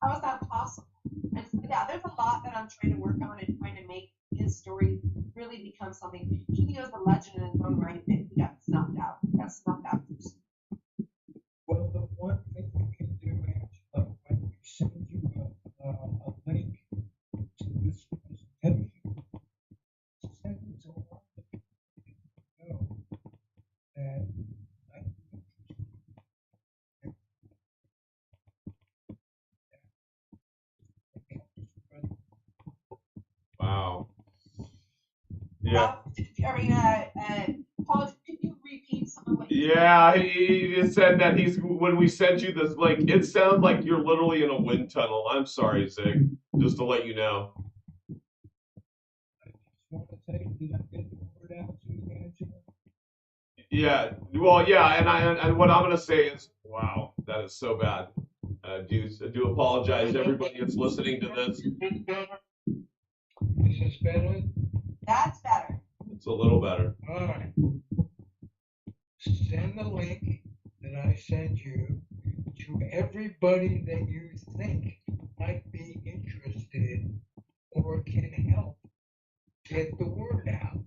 How is that possible? And so, yeah, there's a lot that I'm trying to work on and trying to make his story really become something. He was a legend in his own right, and he got snuffed out. He got snuffed out first. Well, the one thing you can do, Angela, when we send you a link to this presentation, send it to all the people you know that might be interested. Wow. Yeah. Paul, could you repeat some of what you Yeah, he said that when we sent you this, it sounds like you're literally in a wind tunnel. I'm sorry, Zig, just to let you know. I just want to say, did I get the word out to you, Angela? Yeah, well, yeah, and what I'm gonna say is, wow, that is so bad. Do apologize to everybody that's listening to this. Is this better? That's better. It's a little better. All right. Send the link that I sent you to everybody that you think might be interested or can help get the word out.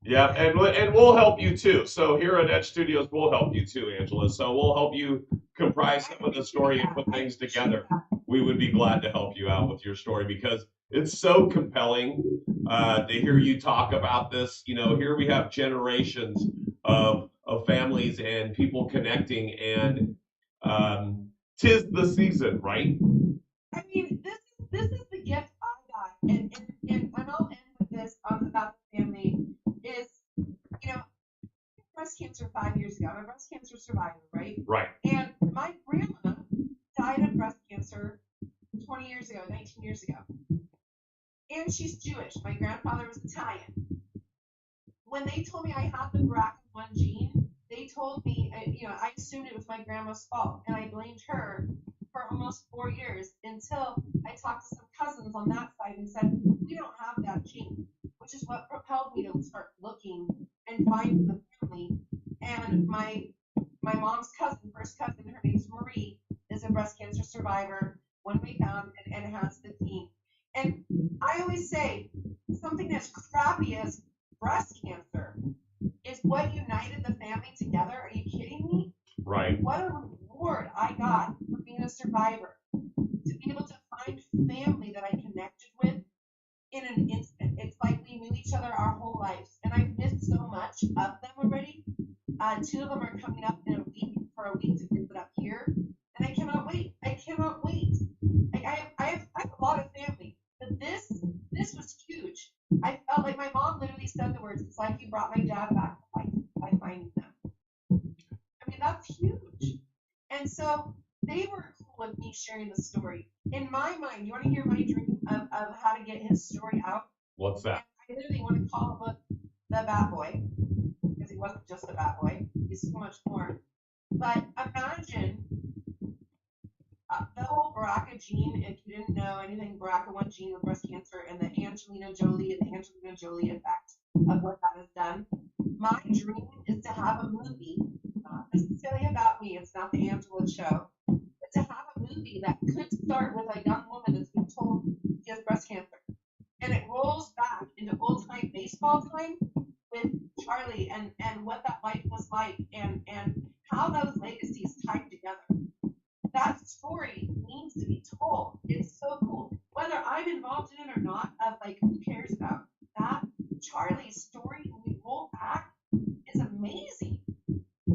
Yeah, and we'll help you too. So here at Edge Studios, we'll help you too, Angela. So we'll help you comprise some of the story and put things together. We would be glad to help you out with your story because it's so compelling to hear you talk about this. You know, here we have generations of families and people connecting, and tis the season, right? I mean, this is the gift I got, and I'll end with this about the family is, you know, breast cancer 5 years ago. I'm a breast cancer survivor, right? Right. And my grandma died of breast cancer 20 years ago, 19 years ago. And she's Jewish. My grandfather was Italian. When they told me I had the BRCA1 gene, they told me, I assumed it was my grandma's fault, and I blamed her for almost 4 years until I talked to some cousins on that side and said, we don't have that gene, which is what propelled me to start looking and finding the family. And my mom's cousin, first cousin, her name's Marie, is a breast cancer survivor when we found and has the gene. And I always say something as crappy as breast cancer is what united the family together. Are you kidding me? Right. What a reward I got for being a survivor. To be able to find family that I connected with in an instant. It's like we knew each other our whole lives. And I've missed so much of them already. 2 of them are coming up in a week for a week to visit up here. And I cannot wait. I cannot wait. Like I have a lot of family. But this was huge. I felt like my mom literally said the words, it's like you brought my dad back to life by finding them. I mean, that's huge. And so they were cool with me sharing the story. In my mind, you want to hear my dream of how to get his story out? What's that? And I literally want to call him the bad boy, because he wasn't just a bad boy. He's so much more. But imagine the whole BRCA gene, if you didn't know anything, BRCA1 gene with breast cancer, and the Angelina Jolie effect of what that has done. My dream is to have a movie, not necessarily about me, it's not the Angela show, but to have a movie that could start with a young woman that's been told she has breast cancer. And it rolls back into old time baseball time with Charlie and what that life was like and how those legacies tied together. That story needs to be told. It's so cool. Whether I'm involved in it or not, of like who cares about that? Charlie's story, when we roll back, is amazing.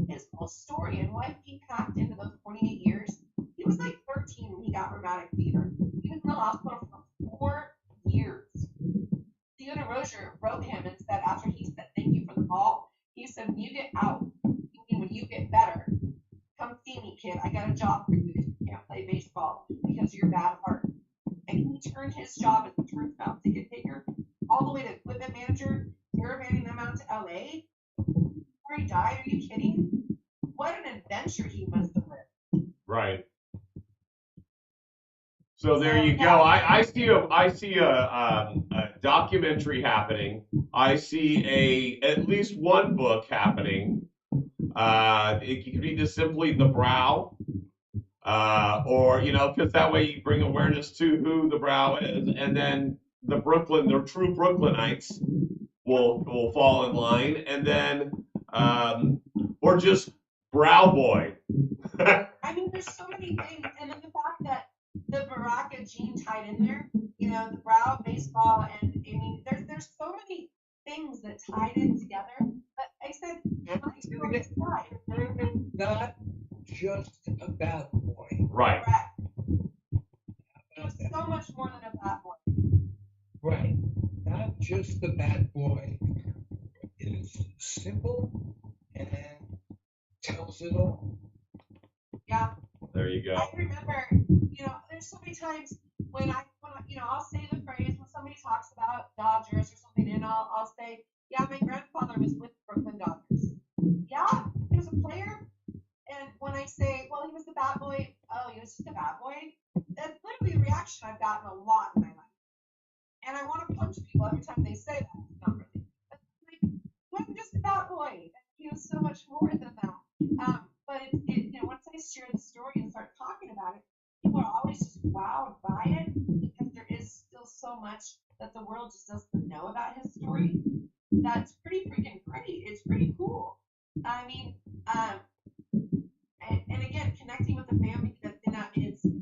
His whole story and what he packed into those 28 years. He was like 13 when he got rheumatic fever. He was in the hospital for 4 years. Theodore Rozier wrote him and said, after he said thank you for the ball, he said, when you get out, when you get better, come see me, kid. I got a job for you because you can't play baseball because of your bad heart. And he turned his job as a turnstile ticket taker all the way to equipment manager, caravanning them out to LA before he died. Are you kidding? What an adventure he must have lived. Right. So there you go. I see a documentary happening. I see at least one book happening. It could be just simply The Brow, or because that way you bring awareness to who the Brow is, and then the true Brooklynites will fall in line, and then or just Brow Boy. I mean, there's so many things, and then the fact that the BRCA gene tied in there, the brow, baseball, and I mean, there's so many things that tied in together. But I said, my story is tied. Not just a bad boy. Right. Correct. It was so much more than a bad boy. Right. Not just the bad boy. It is simple and tells it all. Yeah. There you go. I remember, there's so many times when I'll say the phrase when somebody talks about Dodgers or something, and I'll say, yeah, my grandfather was with the Brooklyn Dodgers. Yeah, he was a player. And when I say, well, he was the bad boy, oh, he was just a bad boy, that's literally a reaction I've gotten a lot in my life. And I want to punch people every time they say that. Not really. But like, he wasn't just a bad boy. He was so much more than that. But once I share the story and start talking about it, people are always just wowed by it because there is still so much that the world just doesn't know about his story. That's pretty freaking great. It's pretty cool. I mean, and again, connecting with the family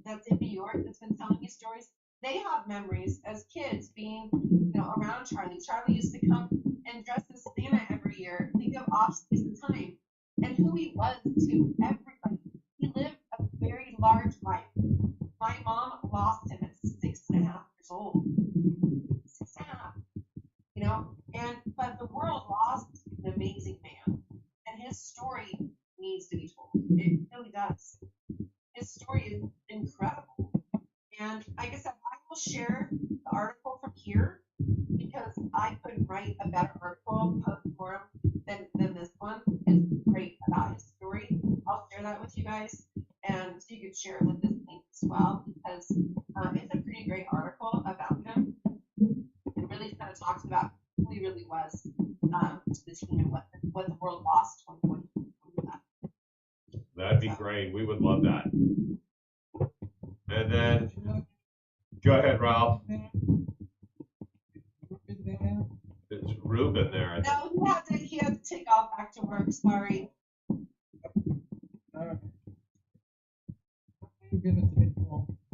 that's in New York that's been telling me stories. They have memories as kids being, around Charlie. Charlie used to come and dress as Santa every year. Think of off-season time and who he was to everybody. He lived a very large life. My mom lost him at 6.5 years old. 6.5, but the world lost an amazing man, and his story needs to be told. It really does. His story is incredible. And like I said, I will share the article from here because I couldn't write a better article post-mortem than this one. It's great about his story. I'll share that with you guys, and so you can share it with this link as well because it's a pretty great article about him. It really kind of talks about who he really was to the team and what the world lost 2020. That'd be great. We would love that. And then, go ahead, Ralph. It's Ruben there. No, he had to take off back to work. Sorry.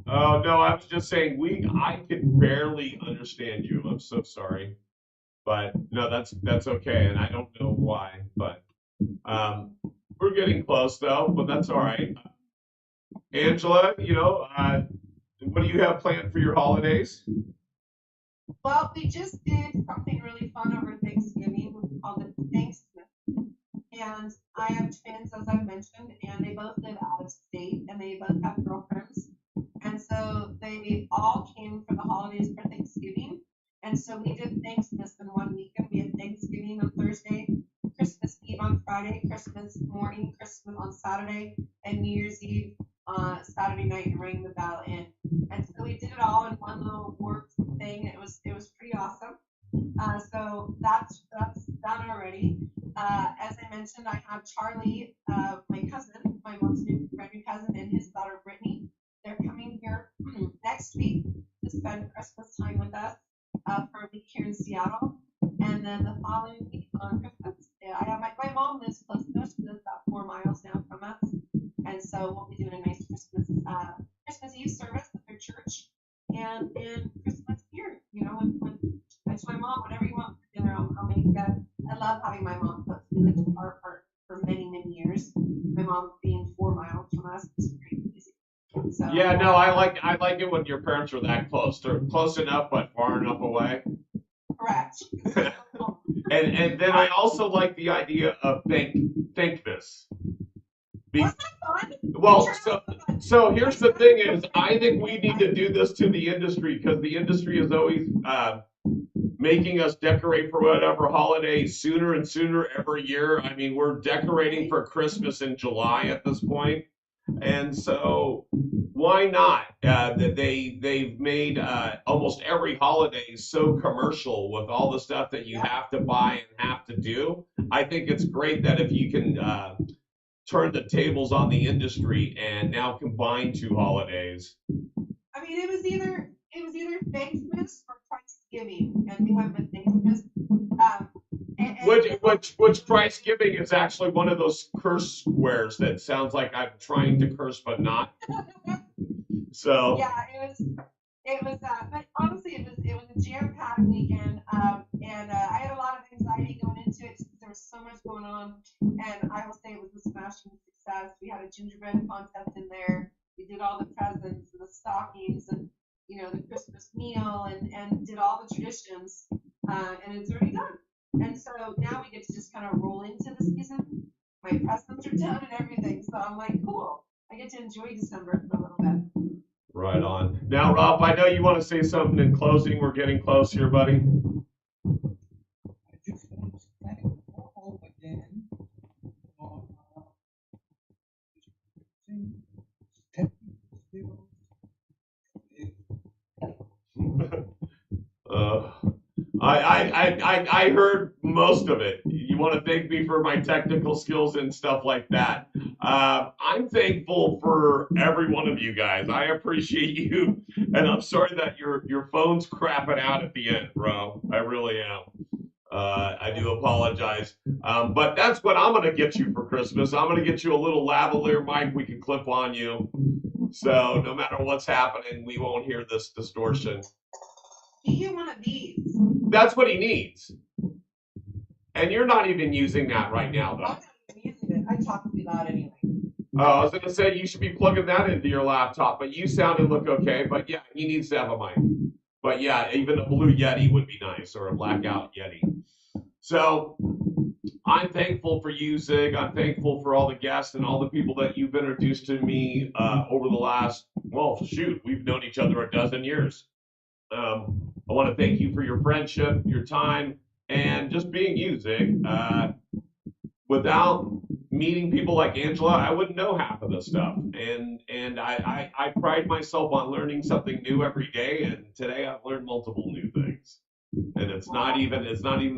Oh no, I was just saying I could barely understand you. I'm so sorry, but no, that's okay, and I don't know why, but we're getting close though, but that's all right. Angela, what do you have planned for your holidays? Well, we just did something really fun over Thanksgiving. We called it Thanksgiving. And I have twins, as I mentioned, and they both live out of state, and they both have girlfriends. And so they all came for the holidays for Thanksgiving. And so we did Thanksgiving in one weekend. We had Thanksgiving on Thursday, Christmas Eve on Friday, Christmas morning, Christmas on Saturday, and New Year's Eve Saturday night and rang the bell in. And so we did it all in one little work thing. It was pretty awesome. So that's done already. As I mentioned, I have Charlie, my cousin, my mom's new cousin, and his daughter Brittany. They're coming here next week to spend Christmas time with us for a week here in Seattle. And then the following week on Christmas, I have my mom lives close to us. She lives about 4 miles now from us. And so we'll be doing a nice Christmas Eve service at their church and Christmas here. When I told my mom, whatever you want for dinner, I'll make that. I love having my mom cook. We lived far apart for many, many years. My mom being 4 miles from us is pretty easy. So, yeah, no, I like it when your parents are that close. They're close enough but far enough away. Correct. and then I also like the idea of thankness. Wasn't that fun? Well, so here's the thing is, I think we need to do this to the industry because the industry is always making us decorate for whatever holiday sooner and sooner every year. I mean, we're decorating for Christmas in July at this point. And so why not? They've made almost every holiday so commercial with all the stuff that you have to buy and have to do. I think it's great that if you can turn the tables on the industry and now combine two holidays. I mean, it was either Thanksmas or Thanksgiving, and we went with Thanksmas. Which Christ giving is actually one of those curse swears that sounds like I'm trying to curse but not. So yeah, it was but honestly it was a jam-packed weekend, and I had a lot of anxiety going into it because there was so much going on, and I will say it was a smashing success. We had a gingerbread contest in there. We did all the presents and the stockings and the Christmas meal and did all the traditions, and it's already done. And so now we get to just kind of roll into the season. My presents are done and everything, so I'm like, cool. I get to enjoy December for a little bit. Right on. Now, Rob, I know you want to say something in closing. We're getting close here, buddy. I just want to thank all again for technical skills. I heard most of it. You want to thank me for my technical skills and stuff like that. I'm thankful for every one of you guys. I appreciate you, and I'm sorry that your phone's crapping out at the end, bro. I really am. I do apologize. But that's what I'm gonna get you for Christmas. I'm gonna get you a little lavalier mic we can clip on you. So no matter what's happening, we won't hear this distortion. Get you one of these. That's what he needs. And you're not even using that right now, I'm though. not even using it. I talk pretty loud anyway. I was gonna say you should be plugging that into your laptop, but you sound and look okay. But yeah, he needs to have a mic. But yeah, even a blue Yeti would be nice, or a blackout Yeti. So I'm thankful for you, Zig. I'm thankful for all the guests and all the people that you've introduced to me over the last, well, shoot, we've known each other a dozen years. I want to thank you for your friendship, your time, and just being you, Zig. Without meeting people like Angela, I wouldn't know half of this stuff. And I pride myself on learning something new every day. And today I've learned multiple new things. And it's not even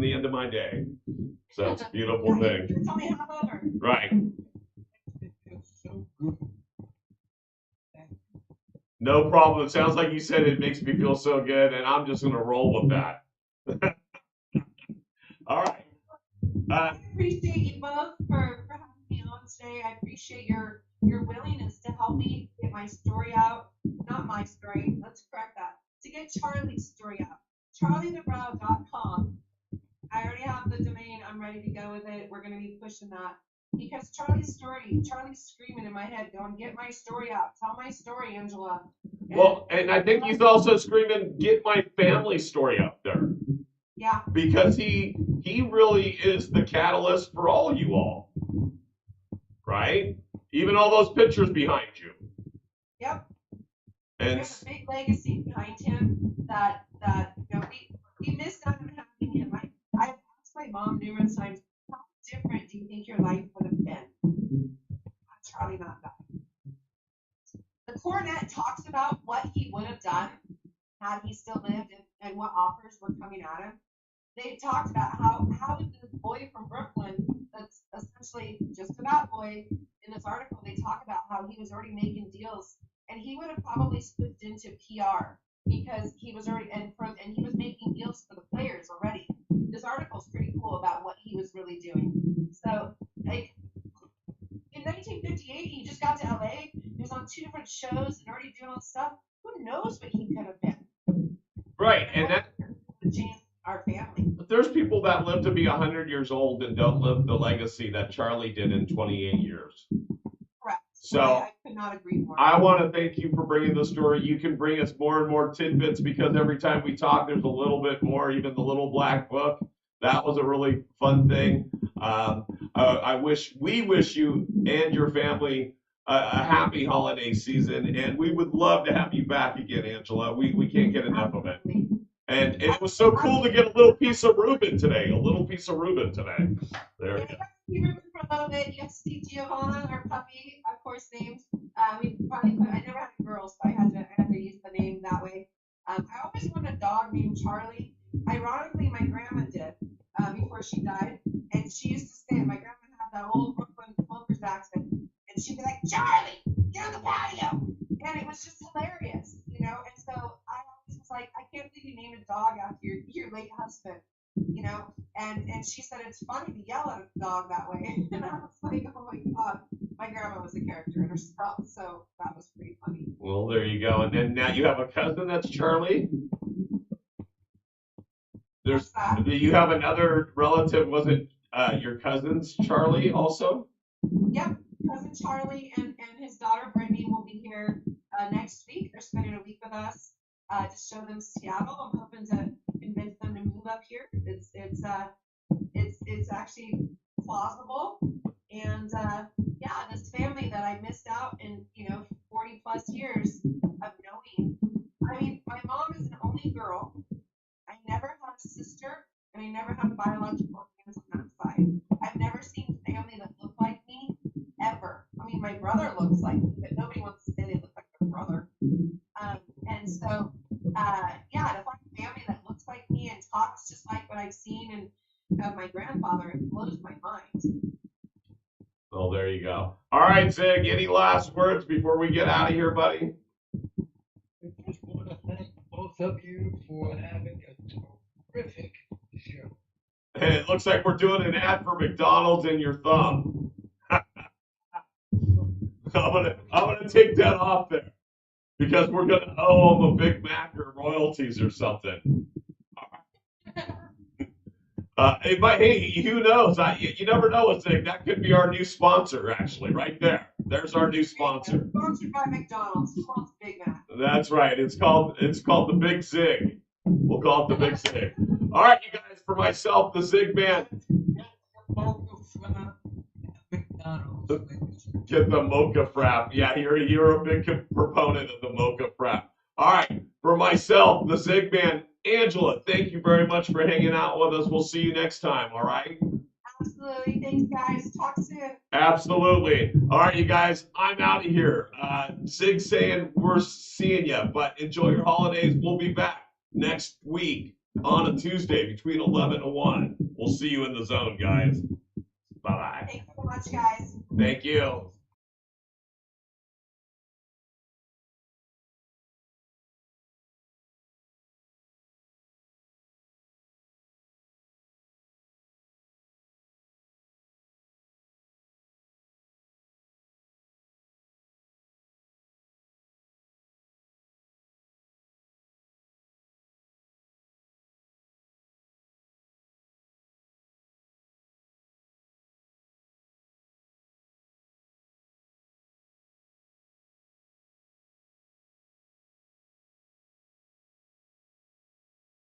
the end of my day. So it's a beautiful thing. It's only half over. Right. It's so good. No problem. It sounds like you said it makes me feel so good, and I'm just gonna roll with that. All right. I appreciate you both for having me on today. I appreciate your willingness to help me get my story out. Not my story. Let's correct that. To get Charlie's story out. CharlieTheBrow.com. I already have the domain. I'm ready to go with it. We're going to be pushing that. Because Charlie's screaming in my head, going, get my story out. Tell my story, Angela. And I think he's also screaming, get my family story up there. Yeah. Because he really is the catalyst for all you all. Right? Even all those pictures behind you. Yep. And there's a big legacy behind him that we missed out on having him. I've asked my mom numerous times, how different do you think your life would have been? Charlie not died. The Cornet talks about what he would have done had he still lived and what offers were coming at him. They talked about how is this boy from Brooklyn that's essentially just a bad boy. In this article, they talk about how he was already making deals, and he would have probably slipped into PR because he was already and he was making deals for the players already. This article is pretty cool about what he was really doing. So, like in 1958, he just got to LA. He was on 2 different shows and already doing all this stuff. Who knows what he could have been? Right, and that changed our family. There's people that live to be 100 years old and don't live the legacy that Charlie did in 28 years. Correct. So I could not agree more. I want to thank you for bringing the story. You can bring us more and more tidbits because every time we talk, there's a little bit more. Even the little black book, that was a really fun thing. We wish you and your family a happy holiday season, and we would love to have you back again, Angela. We can't get enough of it. And it was so cool to get a little piece of Reuben today. There we go. See Reuben for a little bit. You have to see Giovanna, our puppy, of course, named. We probably put. I never had a girl, so I had to use the name that way. I always wanted a dog named Charlie. Ironically, my grandma did before she died, and she used to say, my grandma had that old Brooklyn Wilkers accent, and she'd be like, Charlie, get on the patio, and it was just hilarious, And so I always was like, I can't believe you named a dog after your late husband, and she said it's funny to yell at a dog that way, and I was like, oh my god, my grandma was a character in herself, so that was pretty funny. Well, there you go, and then now you have a cousin that's Charlie. Do you have another relative? Was it your cousin's Charlie also? Yep, cousin Charlie and his daughter Brittany will be here next week. They're spending a week with us to show them Seattle. I'm hoping to convince them to move up here. It's actually plausible, and this family that I missed out in 40 plus years of knowing. I mean, my mom is an only girl. I never had a sister, and I never had biological hands on that side. I've never seen family that looked like me, ever. I mean, my brother looks like me, but nobody wants to say they look like their brother. And so, to find a family that looks like me and talks just like what I've seen and of my grandfather, it blows my mind. Oh, there you go. All right, Zig, any last words before we get out of here, buddy? I just want to thank both of you for having a terrific show. Hey, it looks like we're doing an ad for McDonald's in your thumb. I'm gonna take that off there because we're gonna owe them a Big Mac or royalties or something. Hey, who knows? You never know, Zig. That could be our new sponsor, actually, right there. There's our new sponsor. Sponsored by McDonald's. Who wants Big Mac? That's right. It's called the Big Zig. We'll call it the Big Zig. All right, you guys. For myself, the Zig Man. Get the mocha frap. Yeah, you're a big proponent of the mocha frap. All right, for myself, the Zig Man, Angela, thank you very much for hanging out with us. We'll see you next time, all right? Absolutely. Thanks, guys. Talk soon. Absolutely. All right, you guys, I'm out of here. Zig saying we're seeing you, but enjoy your holidays. We'll be back next week on a Tuesday between 11 and 1. We'll see you in the zone, guys. Bye-bye. Thanks so much, guys. Thank you.